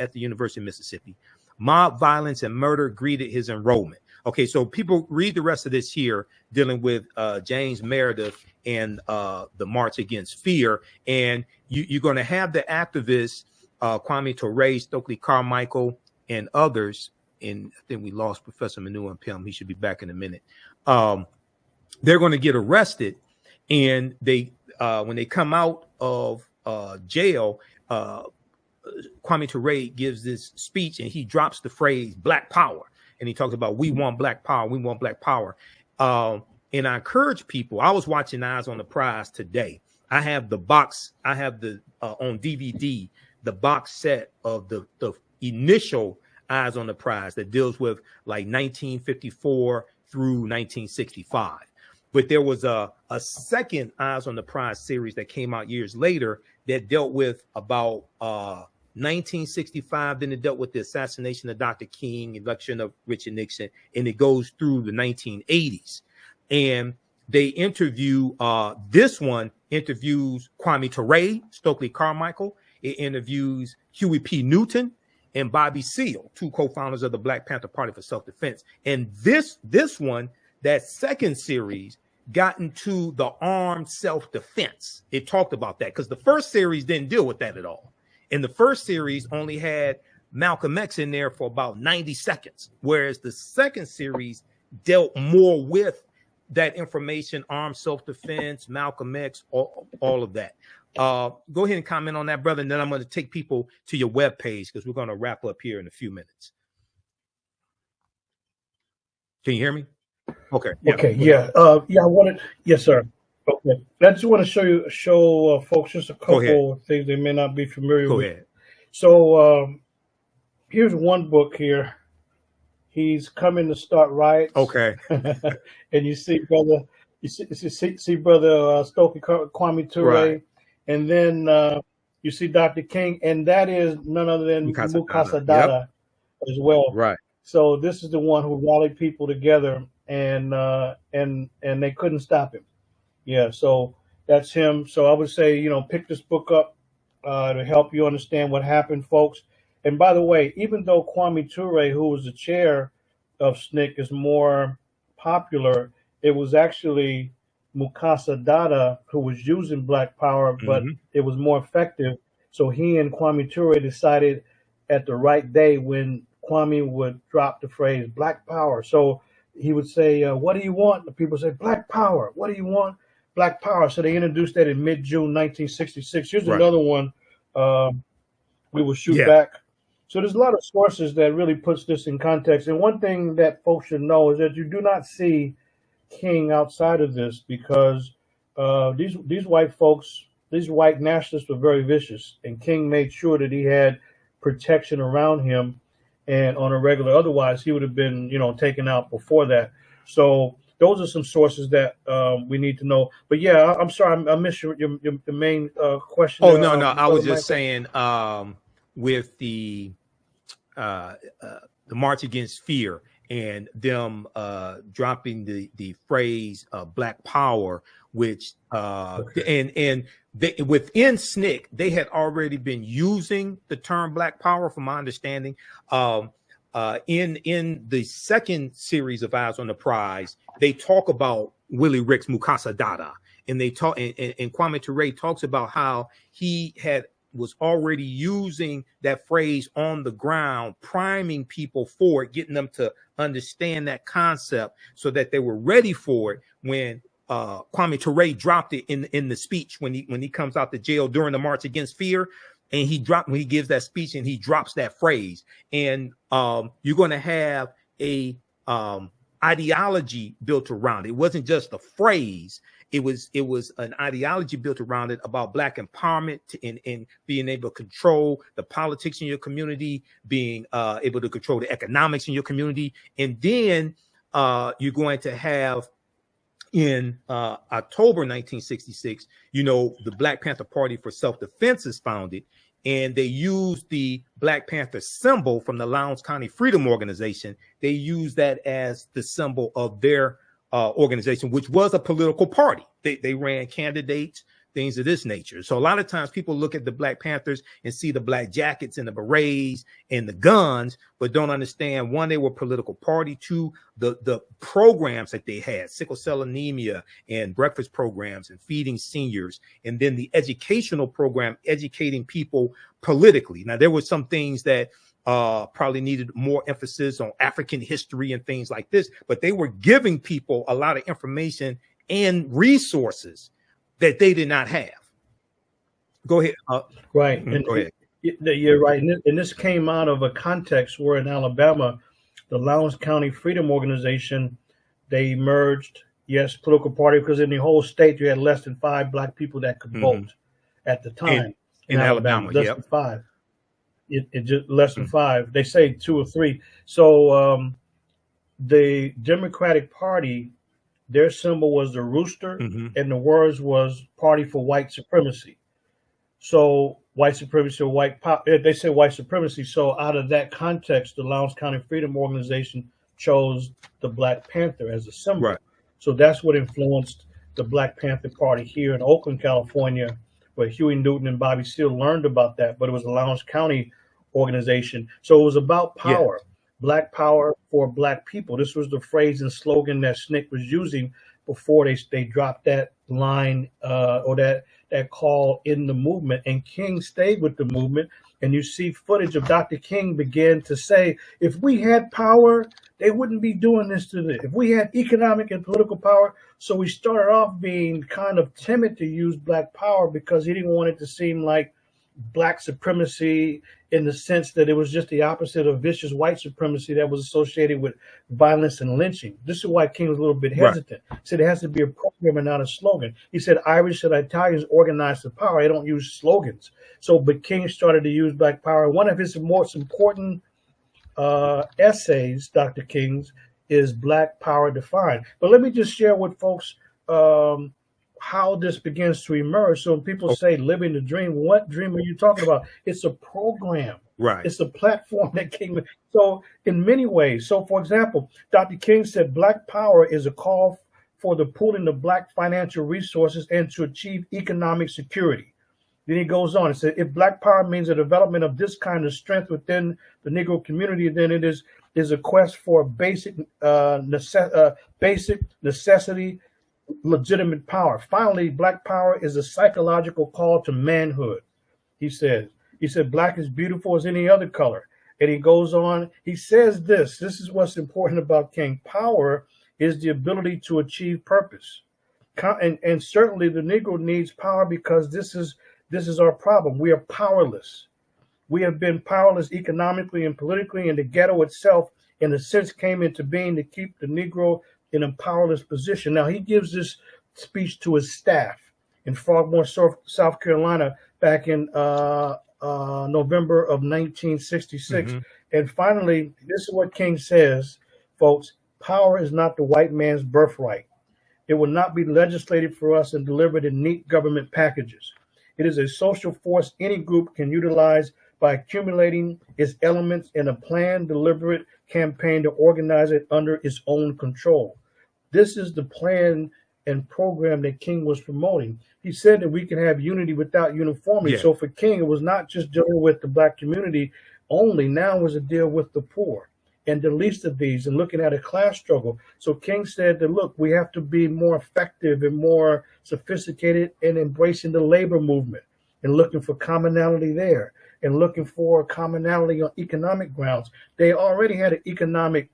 at the University of Mississippi. Mob violence and murder greeted his enrollment. Okay, so people read the rest of this here dealing with James Meredith and the March Against Fear. And you're going to have the activists, Kwame Ture, Stokely Carmichael, and others. And I think we lost Professor Manu Ampim. He should be back in a minute. They're going to get arrested. And they when they come out of jail, Kwame Ture gives this speech and he drops the phrase Black Power. And he talks about, we want Black power. We want Black power. And I encourage people. I was watching Eyes on the Prize today. I have the box. I have the on DVD the box set of the initial Eyes on the Prize that deals with like 1954 through 1965. But there was a second Eyes on the Prize series that came out years later that dealt with about 1965. Then it dealt with the assassination of Dr. King, election of Richard Nixon, and it goes through the 1980s. And they interview, this one interviews Kwame Ture, Stokely Carmichael. It interviews Huey P. Newton and Bobby Seale, two co-founders of the Black Panther Party for Self-Defense. And this one, that second series, got into the armed self-defense. It talked about that because the first series didn't deal with that at all. And the first series only had Malcolm X in there for about 90 seconds, whereas the second series dealt more with that information, armed self-defense, Malcolm X, all of that. Go ahead and comment on that, brother, and then I'm going to take people to your webpage because we're going to wrap up here in a few minutes. Can you hear me? Okay. Yeah. Okay. Yeah. I wanted. Yes, sir. Okay. I just want to show folks just a couple of things they may not be familiar with. Go ahead. So here's one book here. He's coming to start riots. Okay. And you see, brother, brother Stokely Kwame Ture, right. And then you see Dr. King, and that is none other than Mukasa Dada as well. Right. So this is the one who rallied people together, and they couldn't stop him. Yeah. So that's him. So I would say, pick this book up to help you understand what happened, folks. And by the way, even though Kwame Ture, who was the chair of SNCC, is more popular, it was actually Mukasa Dada who was using Black Power, but it was more effective. So he and Kwame Ture decided at the right day when Kwame would drop the phrase Black Power. So he would say, what do you want? The people say, Black Power. What do you want? Black Power. So they introduced that in mid-June 1966. Here's another one. We will shoot back. So there's a lot of sources that really puts this in context. And one thing that folks should know is that you do not see King outside of this because these white folks, these white nationalists were very vicious. And King made sure that he had protection around him and on a regular. Otherwise, he would have been, taken out before that. So those are some sources that we need to know. But yeah, I'm sorry, I missed your main question. Oh, no. I was just saying with the March Against Fear and them dropping the phrase Black Power, which and they, within SNCC, they had already been using the term Black Power, from my understanding. In the second series of Eyes on the Prize, they talk about Willie Ricks, Mukasa Dada, and they talk and Kwame Ture talks about how he was already using that phrase on the ground, priming people for it, getting them to understand that concept so that they were ready for it when Kwame Ture dropped it in the speech when he comes out the jail during the March Against Fear. And when he gives that speech and he drops that phrase, and you're going to have a ideology built around it. It wasn't just a phrase. It was an ideology built around it about Black empowerment and being able to control the politics in your community, being able to control the economics in your community. And then you're going to have in October 1966, the Black Panther Party for Self-Defense is founded, and they used the Black Panther symbol from the Lowndes County Freedom Organization. They used that as the symbol of their organization, which was a political party. They ran candidates, things of this nature. So a lot of times people look at the Black Panthers and see the black jackets and the berets and the guns, but don't understand, one, they were a political party, two, the programs that they had, sickle cell anemia and breakfast programs and feeding seniors, and then the educational program, educating people politically. Now, there were some things that probably needed more emphasis on African history and things like this, but they were giving people a lot of information and resources that they did not have. Go ahead. Right. And go ahead. You're right. And this came out of a context where in Alabama, the Lowndes County Freedom Organization, They emerged, yes, political party, because in the whole state you had less than 5 black people that could vote at the time. In Alabama, less than 5. It just less than 5. They say 2 or 3. So the Democratic Party, their symbol was the rooster, and the words was Party for White Supremacy. So white supremacy or white power, they say white supremacy. So out of that context, the Lowndes County Freedom Organization chose the Black Panther as a symbol. Right. So that's what influenced the Black Panther Party here in Oakland, California, where Huey Newton and Bobby Seale learned about that, but it was a Lowndes County organization. So it was about power, Black power for Black people. This was the phrase and slogan that SNCC was using before they dropped that line or that call in the movement. And King stayed with the movement. And you see footage of Dr. King began to say, if we had power, they wouldn't be doing this to them. If we had economic and political power. So we started off being kind of timid to use Black power because he didn't want it to seem like Black supremacy, in the sense that it was just the opposite of vicious white supremacy that was associated with violence and lynching. This is why King was a little bit hesitant. He said it has to be a program and not a slogan. He said Irish and Italians organized the power. They don't use slogans. So, but King started to use Black power. One of his most important essays, Dr. King's, is Black Power Defined. But let me just share with folks how this begins to emerge. So when people say living the dream, what dream are you talking about? It's a program. Right. It's a platform that came with. So in many ways, so for example, Dr. King said Black power is a call for the pooling of Black financial resources and to achieve economic security. Then he goes on and said, if Black power means the development of this kind of strength within the Negro community, then it is a quest for basic necessity, legitimate power. Finally, Black power is a psychological call to manhood. He said Black is beautiful as any other color. And he goes on, he says this is what's important about King. Power is the ability to achieve purpose. And certainly the Negro needs power because this is our problem. We are powerless. We have been powerless economically and politically, and the ghetto itself, in a sense, came into being to keep the Negro in a powerless position. Now, he gives this speech to his staff in Frogmore, South Carolina, back in November of 1966. And finally, this is what King says, folks: power is not the white man's birthright. It will not be legislated for us and delivered in neat government packages. It is a social force any group can utilize by accumulating its elements in a planned, deliberate campaign to organize it under its own control. This is the plan and program that King was promoting. He said that we can have unity without uniformity. So for King, it was not just dealing with the Black community only. Now it was a deal with the poor and the least of these, and looking at a class struggle. So King said that, look, we have to be more effective and more sophisticated in embracing the labor movement and looking for commonality there and looking for commonality on economic grounds. They already had an economic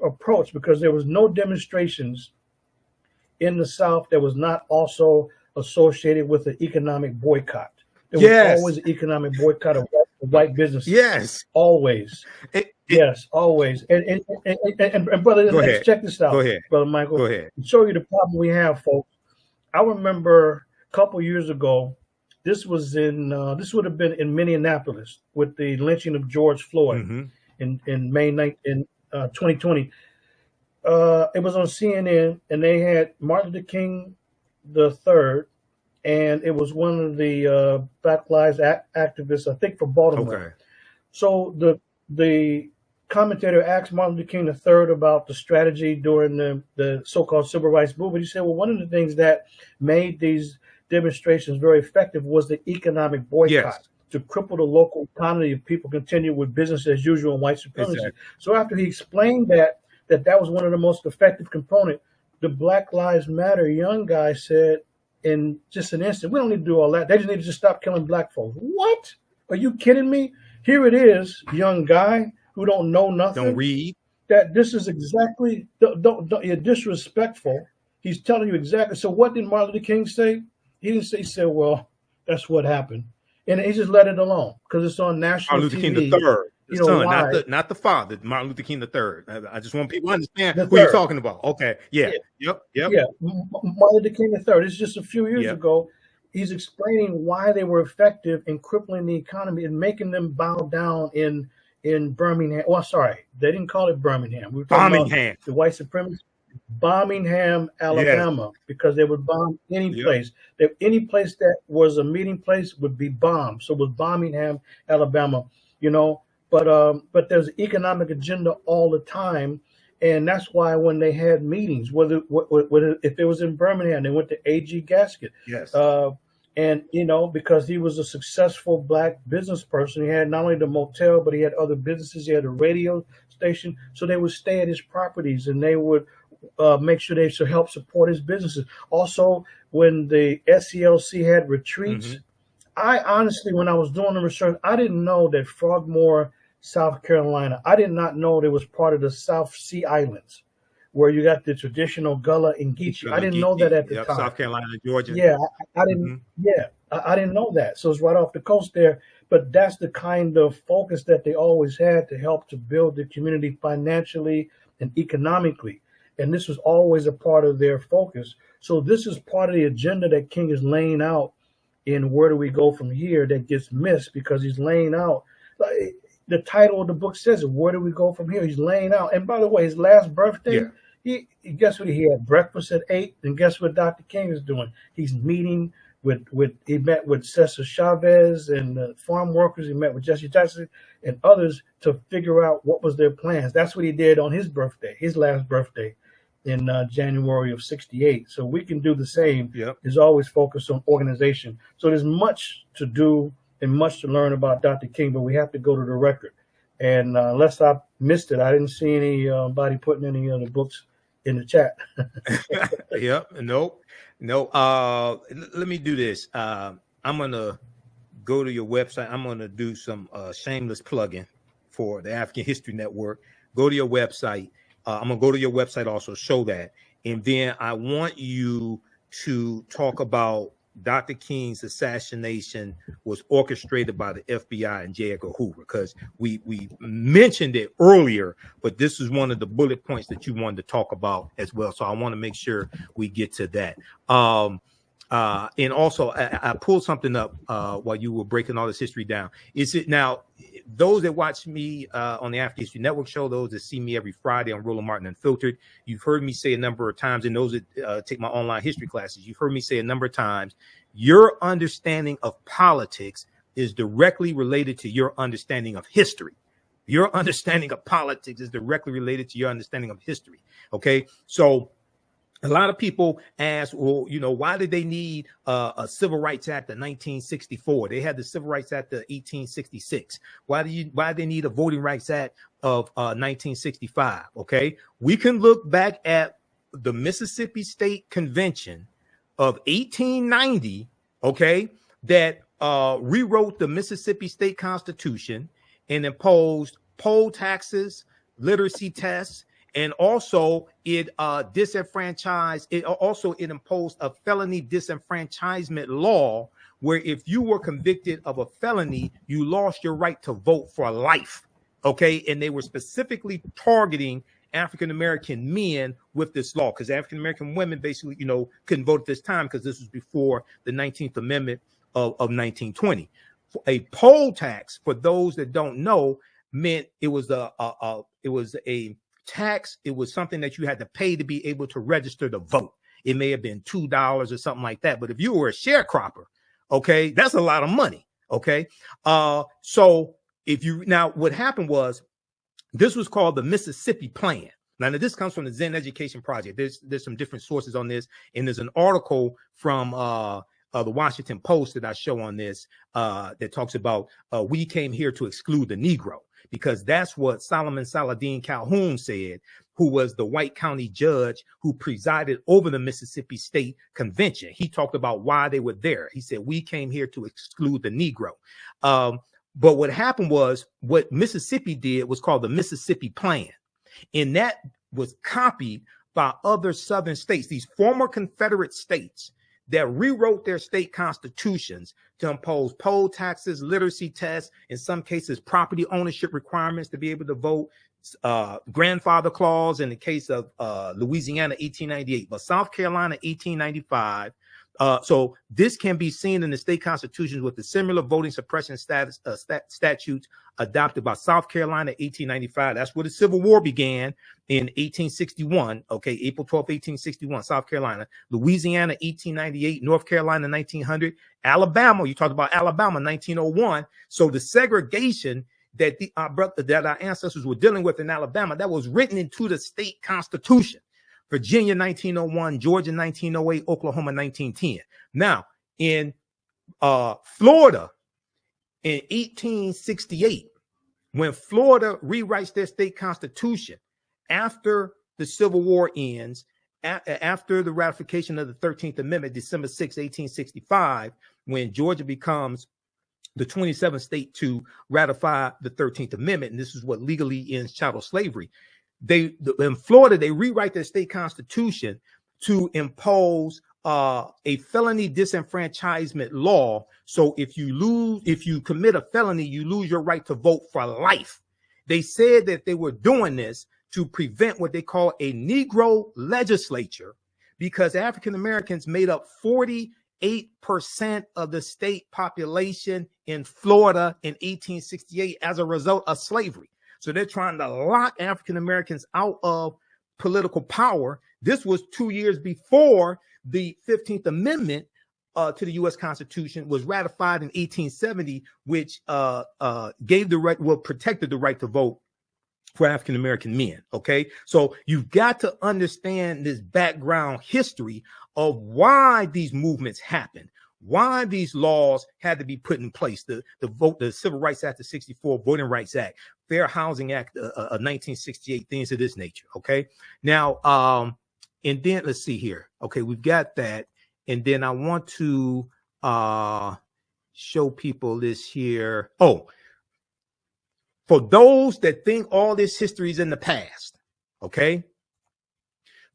approach because there was no demonstrations in the South that was not also associated with an economic boycott. There was always an economic boycott of white businesses. Always. Yes, always. And brother, let's check this out. Go ahead. Brother Michael. Go ahead. To show you the problem we have, folks. I remember a couple years ago, this was this would have been in Minneapolis with the lynching of George Floyd in May 2020. It was on CNN, and they had Martin Luther King III, and it was one of the Black Lives activists, I think, for Baltimore. So the commentator asked Martin Luther King III about the strategy during the so-called civil rights movement. He said, well, one of the things that made these demonstrations very effective was the economic boycott to cripple the local economy if people continue with business as usual and white supremacy. So after he explained that was one of the most effective components, the Black Lives Matter young guy said in just an instant, we don't need to do all that. They just need to just stop killing Black folks. What? Are you kidding me? Here it is, young guy who don't know nothing. Don't read. That this is exactly, don't you're disrespectful. He's telling you exactly. So what did Martin Luther King say? He didn't say, he said, well, that's what happened. And he just let it alone because it's on national Martin Luther TV. King III. you know, son, why not the father, Martin Luther King III. I just want people to understand the who you're third. talking about. Okay, yeah, Yeah, yep, yeah. Martin Luther King III. It's just a few years yep. ago. He's explaining why they were effective in crippling the economy and making them bow down in Birmingham. Well, sorry, they didn't call it Birmingham. We were talking about Birmingham. the white supremacists. Birmingham, Yes. Alabama, because they would bomb any Yep. place. Any place that was a meeting place would be bombed. So it was Birmingham, Alabama, you know. But there's an economic agenda all the time, and that's why when they had meetings, whether if it was in Birmingham, they went to A.G. Gasket. Yes. And you know, because he was a successful black business person, he had not only the motel, but he had other businesses. He had a radio station, so they would stay at his properties, and they would make sure they should help support his businesses. Also, when the SCLC had retreats, I honestly, when I was doing the research, I didn't know that Frogmore, South Carolina, I did not know it was part of the South Sea Islands, where you got the traditional Gullah and Geechee. I didn't know that at the time. South Carolina, Georgia. Yeah, I didn't. Yeah, I didn't know that. So it's right off the coast there. But that's the kind of focus that they always had to help to build the community financially and economically. And this was always a part of their focus. So this is part of the agenda that King is laying out in Where Do We Go From Here that gets missed because he's laying out. The title of the book says it, Where Do We Go From Here? He's laying out. And by the way, his last birthday, he guess what? He had breakfast at 8. And guess what Dr. King is doing? He's meeting he met with Cesar Chavez and the farm workers. He met with Jesse Jackson and others to figure out what was their plans. That's what he did on his birthday, his last birthday in January of '68. So we can do the same. Is always focused on organization. So there's much to do and much to learn about Dr. King, but we have to go to the record. And unless I missed it, I didn't see anybody putting any of the books in the chat. No. Let me do this. I'm gonna go to your website. I'm gonna do some shameless plugging for the African History Network. Go to your website. I'm gonna go to your website also, show that, and then I want you to talk about Dr. King's assassination was orchestrated by the FBI and J. Edgar Hoover, because we mentioned it earlier, but this is one of the bullet points that you wanted to talk about as well. So I want to make sure we get to that. And also, I pulled something up while you were breaking all this history down. Is it now, those that watch me on the African History Network show, those that see me every Friday on Roland Martin Unfiltered, you've heard me say a number of times, and those that take my online history classes, you've heard me say a number of times, your understanding of politics is directly related to your understanding of history. Your understanding of politics is directly related to your understanding of history. Okay, so a lot of people ask, well, you know, why did they need a Civil Rights Act of 1964? They had the Civil Rights Act of 1866. Why do they need a Voting Rights Act of 1965? Okay, we can look back at the Mississippi State Convention of 1890. Okay, that rewrote the Mississippi State Constitution and imposed poll taxes, literacy tests. And also it disenfranchised. It imposed a felony disenfranchisement law where if you were convicted of a felony, you lost your right to vote for life. Okay, and they were specifically targeting African-American men with this law, because African-American women basically, you know, couldn't vote at this time because this was before the 19th Amendment of 1920. A poll tax, for those that don't know, meant it was a tax. It was something that you had to pay to be able to register to vote. It may have been $2 or something like that. But if you were a sharecropper, okay, that's a lot of money. Okay. So if you, now what happened was, this was called the Mississippi Plan. Now this comes from the Zen Education Project. There's some different sources on this. And there's an article from the Washington Post that I show on this that talks about we came here to exclude the Negro, because that's what Solomon Saladin Calhoun said, who was the white county judge who presided over the Mississippi State Convention. He talked about why they were there. He said, we came here to exclude the Negro. But what happened was, what Mississippi did was called the Mississippi Plan. And that was copied by other Southern states, these former Confederate states that rewrote their state constitutions to impose poll taxes, literacy tests, in some cases, property ownership requirements to be able to vote, grandfather clause in the case of Louisiana, 1898, but South Carolina, 1895. So this can be seen in the state constitutions with the similar voting suppression statutes adopted by South Carolina, 1895. That's where the Civil War began in 1861. Okay, April 12, 1861, South Carolina. Louisiana, 1898. North Carolina, 1900. Alabama, you talked about Alabama, 1901. So the segregation that our ancestors were dealing with in Alabama, that was written into the state constitution. Virginia, 1901, Georgia, 1908, Oklahoma, 1910. Now, in Florida, in 1868, when Florida rewrites their state constitution after the Civil War ends, after the ratification of the 13th Amendment, December 6, 1865, when Georgia becomes the 27th state to ratify the 13th Amendment, and this is what legally ends chattel slavery. In Florida, they rewrite their state constitution to impose a felony disenfranchisement law. So if you commit a felony, you lose your right to vote for life. They said that they were doing this to prevent what they call a Negro legislature, because African Americans made up 48% of the state population in Florida in 1868 as a result of slavery. So they're trying to lock African Americans out of political power. This was 2 years before the 15th Amendment to the U.S. Constitution was ratified in 1870, which protected the right to vote for African American men. Okay, so you've got to understand this background history of why these movements happened, why these laws had to be put in place. The Civil Rights Act of 64, Voting Rights Act, Fair Housing Act of 1968, things of this nature. Okay, now and then let's see here. Okay, we've got that, and then I want to show people this here. Oh, for those that think all this history is in the past, okay,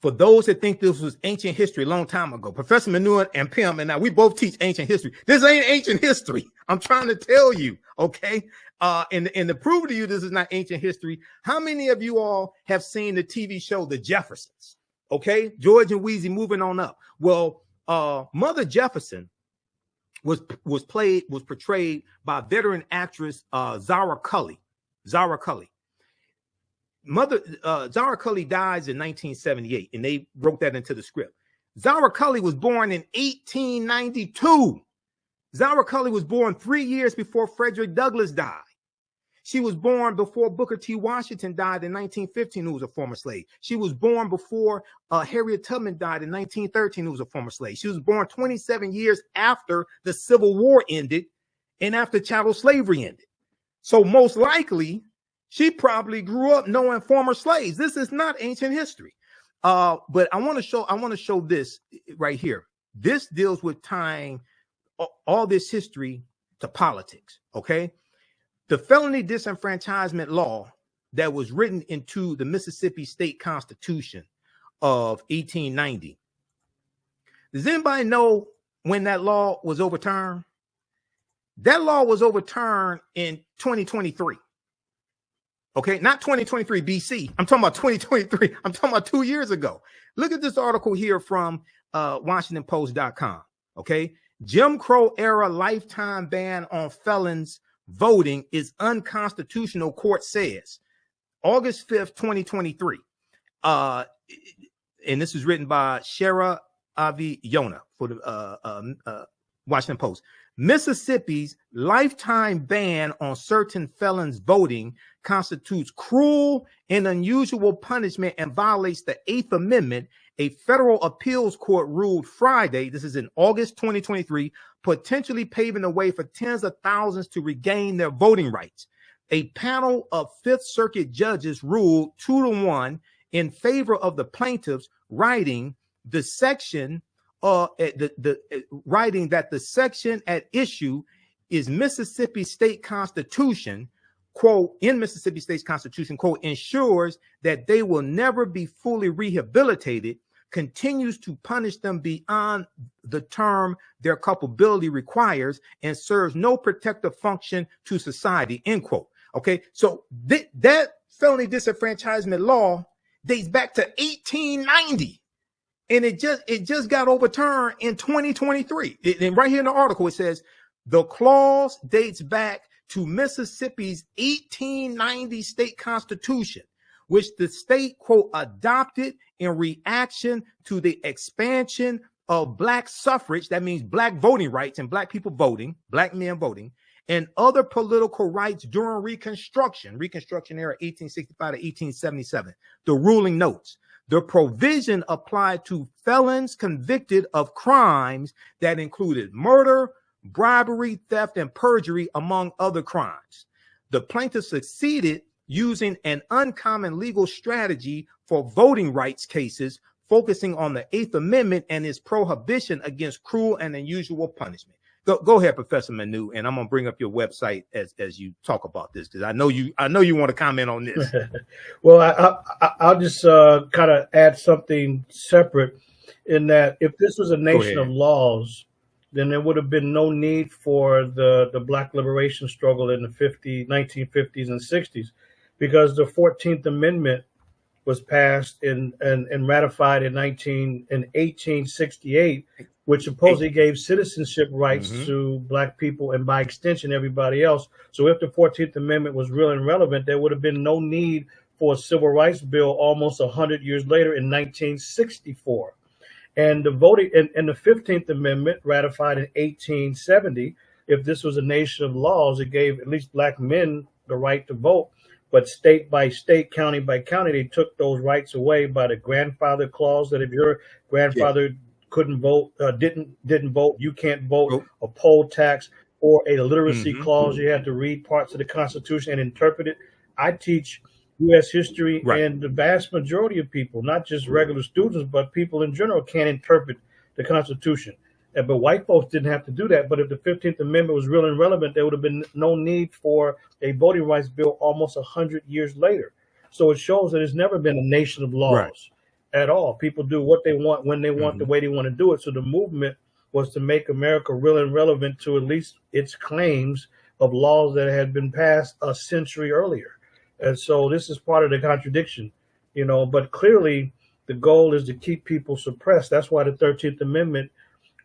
for those that think this was ancient history a long time ago, Professor Manu Ampim and I, we both teach ancient history. This ain't ancient history. I'm trying to tell you, okay? And to prove to you this is not ancient history, how many of you all have seen the TV show The Jeffersons? Okay, George and Weezy moving on up. Well, Mother Jefferson was portrayed by veteran actress Zara Cully. Zara Cully. Zara Cully dies in 1978, and they wrote that into the script. Zara Cully was born in 1892. Zara Cully was born 3 years before Frederick Douglass died. She was born before Booker T. Washington died in 1915, who was a former slave. She was born before Harriet Tubman died in 1913, who was a former slave. She was born 27 years after the Civil War ended and after chattel slavery ended. So most likely, she probably grew up knowing former slaves. This is not ancient history. But I want to show this right here. This deals with tying all this history to politics. Okay. The felony disenfranchisement law that was written into the Mississippi State Constitution of 1890. Does anybody know when that law was overturned? That law was overturned in 2023. Okay, not 2023 BC. I'm talking about 2023. I'm talking about 2 years ago. Look at this article here from WashingtonPost.com. Okay, Jim Crow era lifetime ban on felons voting is unconstitutional, court says. August 5th, 2023. And this is written by Shara Avi-Yona for the Washington Post. Mississippi's lifetime ban on certain felons voting constitutes cruel and unusual punishment and violates the 8th Amendment. A federal appeals court ruled Friday, this is in August 2023, potentially paving the way for tens of thousands to regain their voting rights. A panel of Fifth Circuit judges ruled 2-1 in favor of the plaintiffs, writing the section writing that the section at issue is Mississippi State Constitution, quote, in Mississippi State's Constitution, quote, ensures that they will never be fully rehabilitated continues to punish them beyond the term their culpability requires and serves no protective function to society, end quote. Okay, so that felony disenfranchisement law dates back to 1890. And it just got overturned in 2023. And right here in the article, it says the clause dates back to Mississippi's 1890 state constitution, which the state, quote, adopted in reaction to the expansion of black suffrage. That means black voting rights and black people voting, black men voting, and other political rights during Reconstruction era 1865 to 1877. The ruling notes, the provision applied to felons convicted of crimes that included murder, bribery, theft, and perjury, among other crimes. The plaintiff succeeded using an uncommon legal strategy for voting rights cases, focusing on the Eighth Amendment and its prohibition against cruel and unusual punishment. Go ahead, Professor Manu, and I'm gonna bring up your website as you talk about this, because I know you want to comment on this. Well, I'll just kind of add something separate, in that if this was a nation of laws, then there would have been no need for the Black liberation struggle in the 1950s and 60s, because the 14th Amendment was passed and ratified in 1868, which supposedly gave citizenship rights to Black people and by extension everybody else. So if the 14th Amendment was real and relevant, there would have been no need for a civil rights bill almost 100 years later in 1964. And the voting and the 15th Amendment, ratified in 1870, if this was a nation of laws, it gave at least Black men the right to vote. But state by state, county by county, they took those rights away by the grandfather clause, that if your grandfather couldn't vote, didn't vote, you can't vote, a poll tax, or a literacy clause. You had to read parts of the Constitution and interpret it. I teach U.S. history, and the vast majority of people, not just regular students, but people in general, can't interpret the Constitution. But white folks didn't have to do that. But if the 15th Amendment was real and relevant, there would have been no need for a voting rights bill almost 100 years later. So it shows that it's never been a nation of laws at all. People do what they want, when they want, the way they want to do it. So the movement was to make America real and relevant to at least its claims of laws that had been passed a century earlier. And so this is part of the contradiction, you know, but clearly the goal is to keep people suppressed. That's why the 13th Amendment,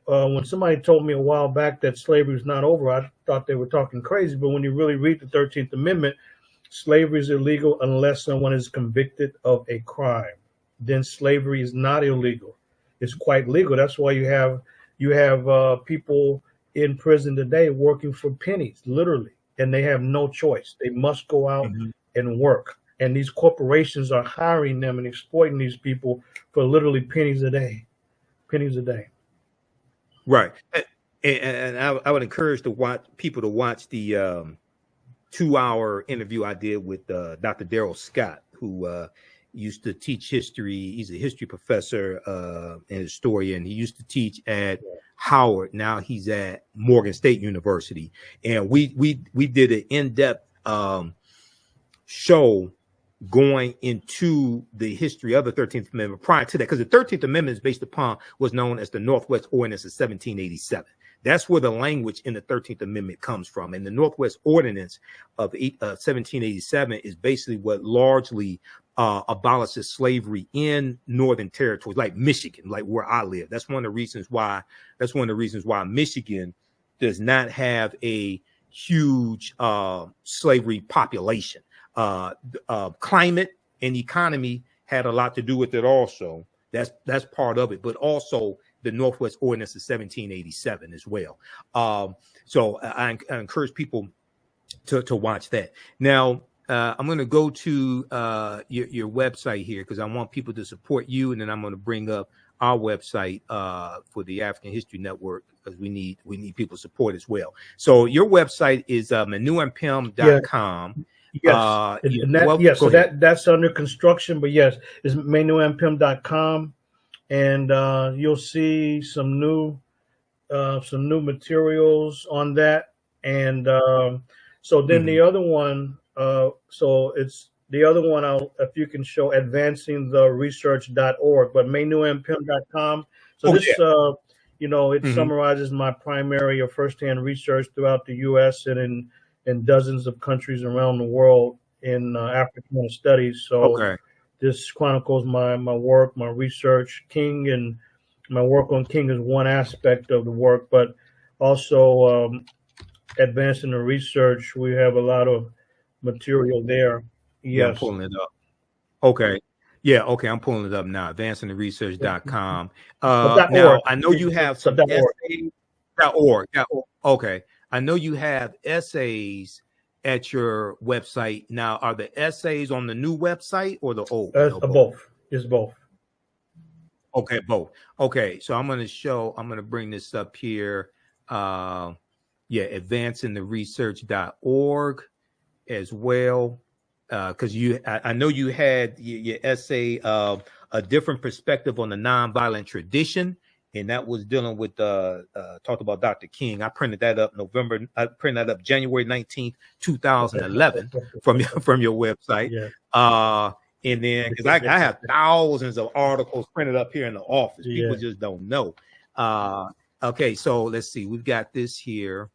when somebody told me a while back that slavery is not over, I thought they were talking crazy. But when you really read the 13th Amendment, slavery is illegal unless someone is convicted of a crime. Then slavery is not illegal. It's quite legal. That's why you have people in prison today working for pennies, literally, and they have no choice. They must go out and work. And these corporations are hiring them and exploiting these people for literally pennies a day. Right. And I would encourage people to watch the 2-hour interview I did with Dr. Darrell Scott, who used to teach history. He's a history professor and historian. He used to teach at Howard. Now he's at Morgan State University. And we did an in-depth show going into the history of the 13th Amendment prior to that, because the 13th Amendment is based upon what's known as the Northwest Ordinance of 1787. That's where the language in the 13th Amendment comes from. And the Northwest Ordinance of 1787 is basically what largely abolishes slavery in northern territories, like Michigan, like where I live. That's one of the reasons why Michigan does not have a huge slavery population. Climate and economy had a lot to do with it also. That's part of it, but also the Northwest Ordinance of 1787 as well. So I encourage people to watch that. Now, I'm going to go to your website here, because I want people to support you, and then I'm going to bring up our website for the African History Network, because we need people support as well. So your website is manuampim.com. Yes, so that's under construction, but yes, it's manuampim.com, and you'll see some new materials on that. And so then the other one, so it's the other one, if you can show advancingtheresearch.org, but manuampim.com. So this, you know, it summarizes my primary or firsthand research throughout the U.S. and in dozens of countries around the world in Africana studies. So this chronicles my work, my research. King and my work on King is one aspect of the work, but also advancing the research, we have a lot of material there. Yes. Yeah, I'm pulling it up. Okay. Yeah, okay, I'm pulling it up now. Advancingtheresearch.com. Now, I know you have some essays. .org. Okay. I know you have essays at your website. Now, are the essays on the new website or the old? Both. It's both. Okay, both. Okay, so I'm going to bring this up here. Yeah, advancingtheresearch.org as well. Because I know you had your essay of a different perspective on the nonviolent tradition, and that was dealing with talked about Dr. King. I printed that up January 19th, 2011 from your website. Yeah. And then because I have thousands of articles printed up here in the office. People just don't know. Okay, so let's see. We've got this here,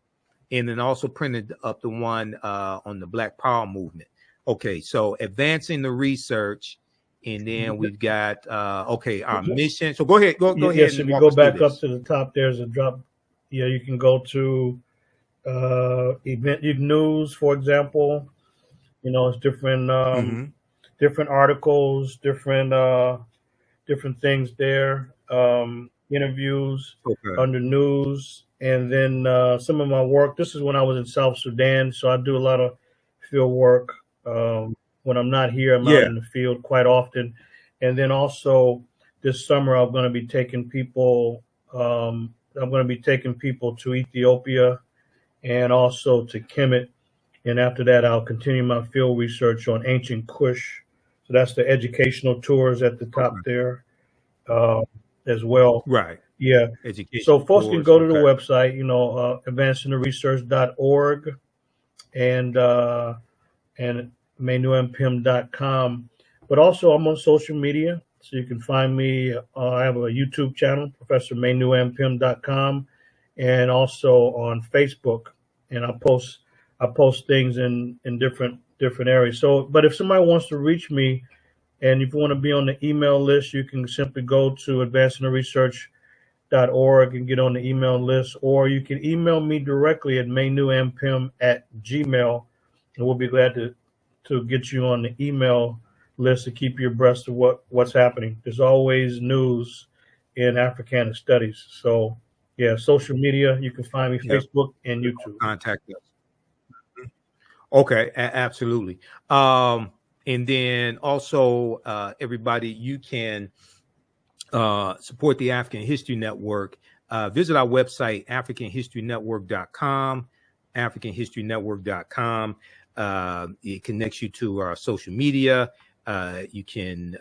and then also printed up the one on the Black Power movement. Okay, so advancing the research, and then we've got our mission. So go ahead, go ahead. Yes, if you go back up to the top, there's a drop. Yeah, you can go to event news, for example. You know, it's different different articles, different things there. Interviews under news, and then some of my work. This is when I was in South Sudan, so I do a lot of field work. When I'm not here, I'm out in the field quite often. And then also this summer, I'm going to be taking people. I'm going to be taking people to Ethiopia and also to Kemet. And after that, I'll continue my field research on ancient Kush. So that's the educational tours at the top there as well. Right. Yeah. So folks can go to the website, you know, advancingtheresearch.org and manuampim.com. But also I'm on social media, so you can find me. I have a YouTube channel, professormanuampim.com, and also on Facebook. And I post things in different areas. So, but if somebody wants to reach me, and if you want to be on the email list, you can simply go to advancingtheresearch.org and get on the email list, or you can email me directly at manuampim@gmail.com, and we'll be glad to get you on the email list to keep you abreast of what's happening. There's always news in Africana studies. So yeah, social media, you can find me Facebook and YouTube. Contact us. Okay, absolutely. And then also, everybody, you can support the African History Network. Visit our website, africanhistorynetwork.com, africanhistorynetwork.com. It connects you to our social media. You can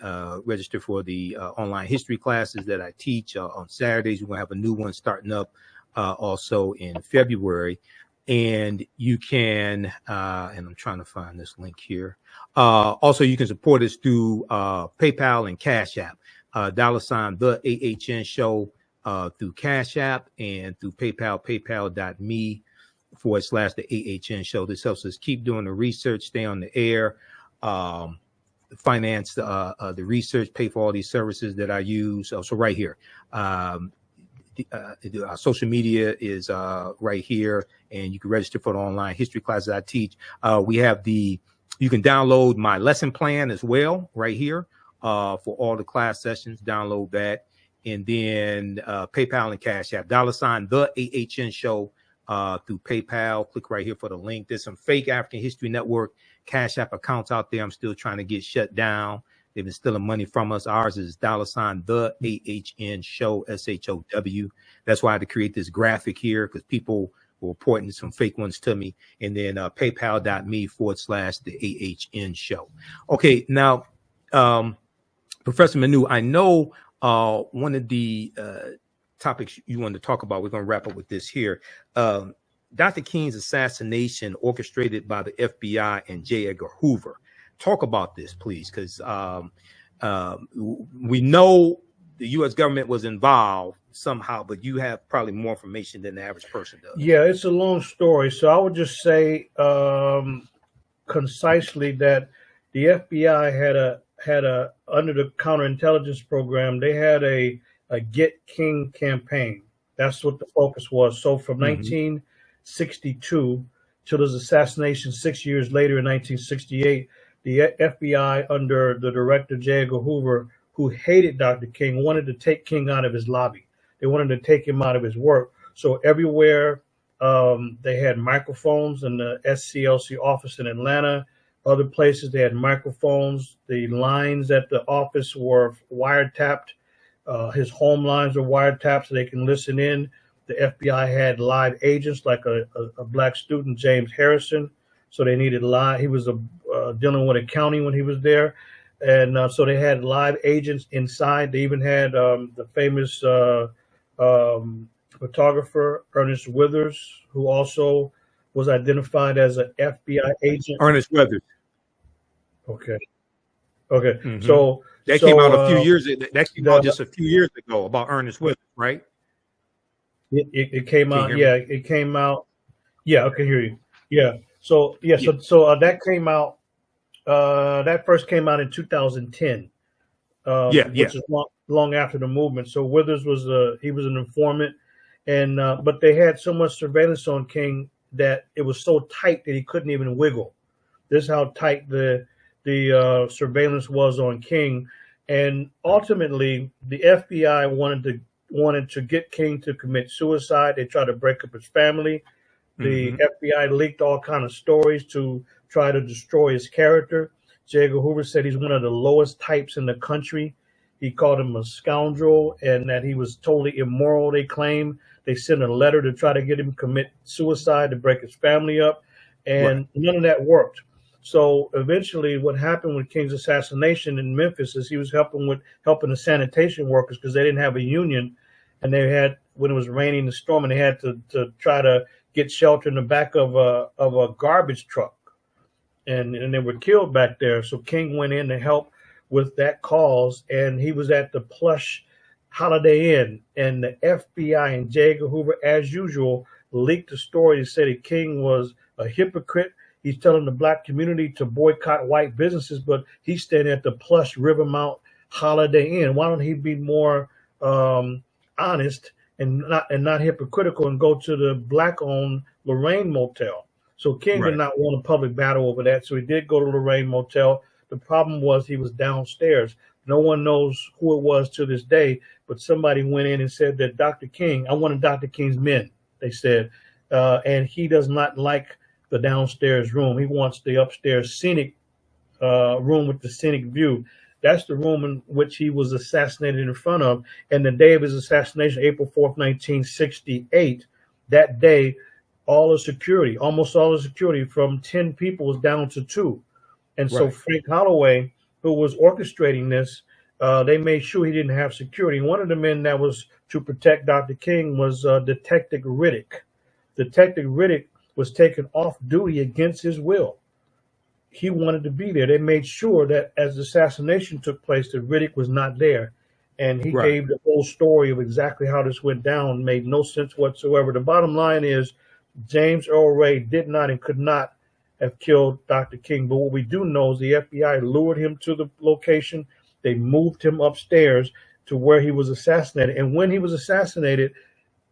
register for the online history classes that I teach on Saturdays. We're going to have a new one starting up also in February. And you can, and I'm trying to find this link here. Also, you can support us through PayPal and Cash App, $ the AHN show through Cash App, and through PayPal, paypal.me/the AHN show. This helps us keep doing the research, stay on the air, finance the research, pay for all these services that I use. So right here. Our social media is right here, and you can register for the online history classes I teach. We have you can download my lesson plan as well right here for all the class sessions. Download that, and then PayPal and Cash App, $ the AHN show through PayPal. Click right here for the link. There's some fake African History Network Cash App accounts out there. I'm still trying to get shut down. They've been stealing money from us. Ours is $ the AHN show, SHOW. That's why I had to create this graphic here, because people were reporting some fake ones to me. And then paypal.me/the AHN show. Okay, now, Professor Manu, I know one of the topics you wanted to talk about, we're going to wrap up with this here. Dr. King's assassination orchestrated by the FBI and J. Edgar Hoover. talk about this, please, because we know the U.S. government was involved somehow, but you have probably more information than the average person does. Yeah, it's a long story. So I would just say concisely that the FBI had a under the counterintelligence program, they had a Get King campaign. That's what the focus was. So from 1962 till his assassination 6 years later in 1968, the FBI under the director J. Edgar Hoover, who hated Dr. King, wanted to take King out of his lobby. They wanted to take him out of his work. So everywhere they had microphones in the SCLC office in Atlanta. Other places they had microphones. The lines at the office were wiretapped. His home lines were wiretapped so they can listen in. The FBI had live agents like a black student, James Harrison. So they needed live. He was dealing with accounting when he was there. And so they had live agents inside. They even had the famous photographer, Ernest Withers, who also was identified as an FBI agent. Ernest Withers. Okay. So that came out a few years. That came out just a few years ago about Ernest Withers, right? It came out. Yeah, it came out. Yeah, I can hear you. Yeah. So that came out. That first came out in 2010. Which is long after the movement. So Withers was he was an informant, and but they had so much surveillance on King that it was so tight that he couldn't even wiggle. This is how tight the surveillance was on King, and ultimately the FBI wanted to get King to commit suicide. They tried to break up his family. The FBI leaked all kind of stories to try to destroy his character. J. Edgar Hoover said he's one of the lowest types in the country. He called him a scoundrel and that he was totally immoral, they claim. They sent a letter to try to get him to commit suicide to break his family up, and none of that worked. So eventually what happened with King's assassination in Memphis is he was helping the sanitation workers because they didn't have a union, and they had, when it was raining and storming, they had to try to get shelter in the back of a garbage truck, and they were killed back there. So King went in to help with that cause, and he was at the plush Holiday Inn, and the FBI and J. Edgar Hoover, as usual, leaked the story and said that King was a hypocrite. He's telling the black community to boycott white businesses, but he's staying at the plush Rivermount Holiday Inn. Why don't he be more honest and not hypocritical and go to the black-owned Lorraine Motel? So King did not want a public battle over that, so he did go to Lorraine Motel. The problem was he was downstairs. No one knows who it was to this day, but somebody went in and said that Dr. King, I'm one of Dr. King's men, they said, and he does not like the downstairs room. He wants the upstairs scenic room with the scenic view. That's the room in which he was assassinated in front of. And the day of his assassination, April 4th, 1968, that day, almost all the security from 10 people was down to 2. And so Frank Holloway, who was orchestrating this, they made sure he didn't have security. One of the men that was to protect Dr. King was Detective Riddick. Detective Riddick was taken off duty against his will. He wanted to be there. They made sure that as the assassination took place, that Riddick was not there. And he gave the whole story of exactly how this went down. Made no sense whatsoever. The bottom line is James Earl Ray did not and could not have killed Dr. King. But what we do know is the FBI lured him to the location. They moved him upstairs to where he was assassinated. And when he was assassinated,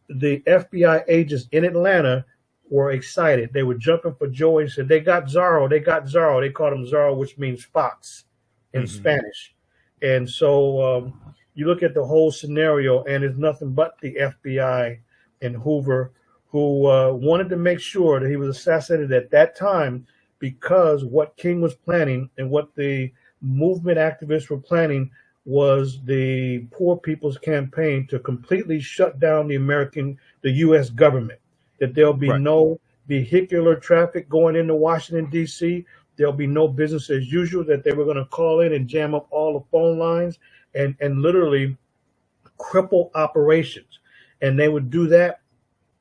the FBI agents in Atlanta were excited. They were jumping for joy and said, they got Zorro, they got Zorro. They called him Zorro, which means fox in Spanish. And so you look at the whole scenario, and it's nothing but the FBI and Hoover who wanted to make sure that he was assassinated at that time, because what King was planning and what the movement activists were planning was the Poor People's Campaign to completely shut down the U.S. government, that there'll be no vehicular traffic going into Washington, D.C. There'll be no business as usual, that they were going to call in and jam up all the phone lines and literally cripple operations. And they would do that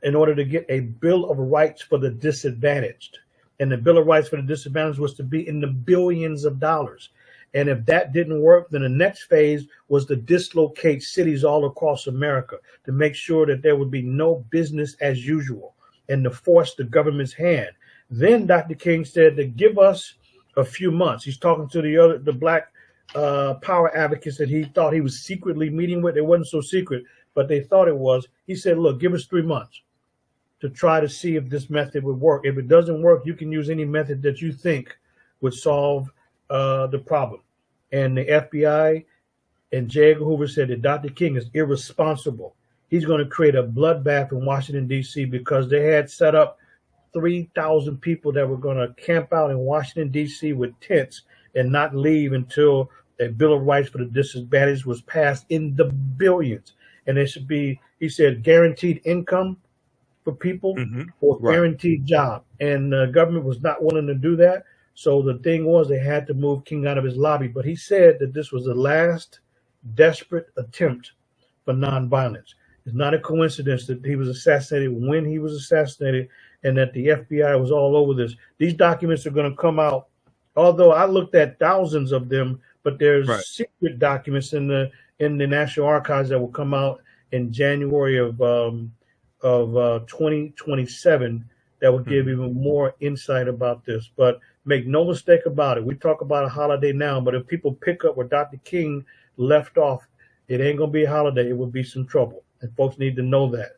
in order to get a Bill of Rights for the disadvantaged. and the Bill of Rights for the disadvantaged was to be in the billions of dollars. And if that didn't work, then the next phase was to dislocate cities all across America to make sure that there would be no business as usual and to force the government's hand. Then Dr. King said to give us a few months. He's talking to the black power advocates that he thought he was secretly meeting with. It wasn't so secret, but they thought it was. He said, look, give us 3 months to try to see if this method would work. If it doesn't work, you can use any method that you think would solve the problem. And the FBI and J. Edgar Hoover said that Dr. King is irresponsible. He's going to create a bloodbath in Washington, D.C. because they had set up 3,000 people that were going to camp out in Washington, D.C. with tents and not leave until a Bill of Rights for the disadvantaged was passed in the billions. And there should be, he said, guaranteed income for people or guaranteed job. And the government was not willing to do that. So the thing was they had to move King out of his lobby. But he said that this was the last desperate attempt for nonviolence. It's not a coincidence that he was assassinated when he was assassinated and that the FBI was all over this. These documents are going to come out, although I looked at thousands of them, but there's secret documents in the National Archives that will come out in January of 2027 that will give even more insight about this. But make no mistake about it. We talk about a holiday now, but if people pick up where Dr. King left off, it ain't going to be a holiday. It will be some trouble. And folks need to know that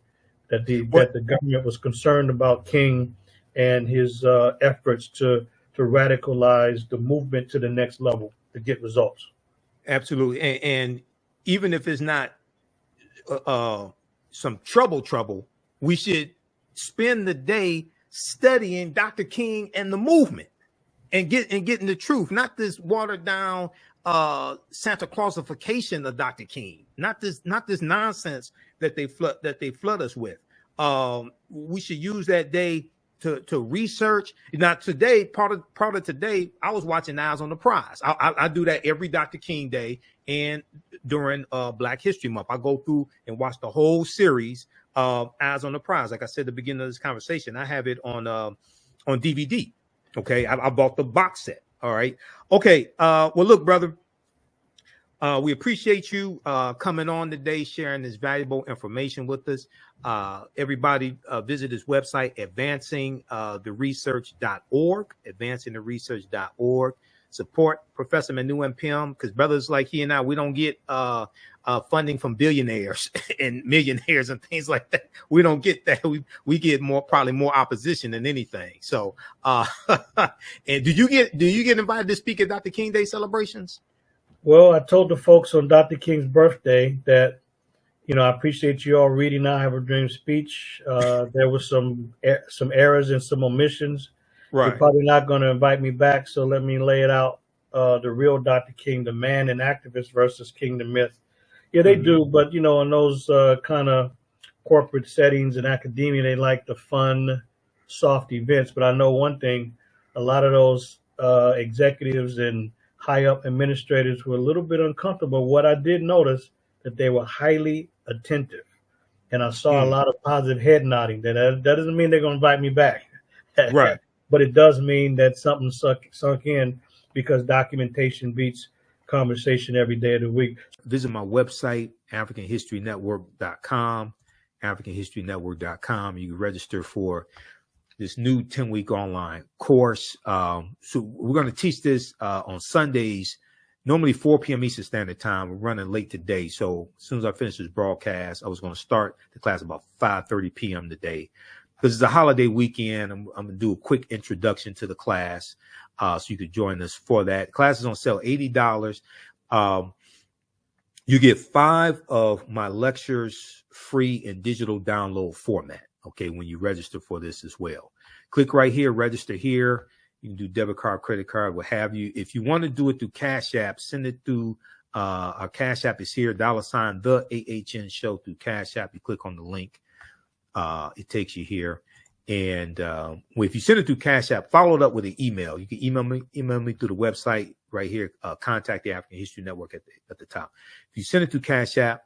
the government was concerned about King and his efforts to radicalize the movement to the next level to get results. Absolutely. And even if it's not some trouble, we should spend the day studying Dr. King and the movement and getting the truth, not this watered down Santa Clausification of Dr. King, not this nonsense that they flood us with. We should use that day to research. Now today, part of today, I was watching Eyes on the Prize. I do that every Dr. King day, and during Black History Month, I go through and watch the whole series of Eyes on the Prize. Like I said at the beginning of this conversation, I have it on DVD. Okay, I bought the box set. All right. Okay. Well, look, brother, we appreciate you coming on today, sharing this valuable information with us. Everybody visit his website, advancingtheresearch.org, advancingtheresearch.org. Support Professor Manu Ampim, because brothers like he and I, we don't get funding from billionaires and millionaires and things like that. We don't get that. We get probably more opposition than anything. So, and do you get invited to speak at Dr. King Day celebrations? Well, I told the folks on Dr. King's birthday that, I appreciate you all reading I Have a Dream speech. There was some errors and some omissions. Right. You're probably not going to invite me back, so let me lay it out. The real Dr. King, the man and activist versus King the myth. Yeah, they do, but in those kind of corporate settings and academia, they like the fun, soft events. But I know one thing: a lot of those executives and high up administrators were a little bit uncomfortable. What I did notice that they were highly attentive, and I saw a lot of positive head nodding. That doesn't mean they're going to invite me back, right? But it does mean that something sunk in, because documentation beats conversation every day of the week. Visit my website, AfricanHistoryNetwork.com, AfricanHistoryNetwork.com. You can register for this new 10-week online course. So we're going to teach this on Sundays, normally 4 p.m. Eastern Standard Time. We're running late today. So as soon as I finish this broadcast, I was going to start the class about 5:30 p.m. today. Because it's a holiday weekend, I'm going to do a quick introduction to the class, so you could join us for that. The class is on sale, $80. You get 5 of my lectures free in digital download format, okay, when you register for this as well. Click right here, register here. You can do debit card, credit card, what have you. If you want to do it through Cash App, send it through our Cash App is here, $ the AHN show through Cash App. You click on the link. It takes you here. And if you send it through Cash App, follow it up with an email. You can email me through the website right here. Contact the African History Network at the top. If you send it through Cash App,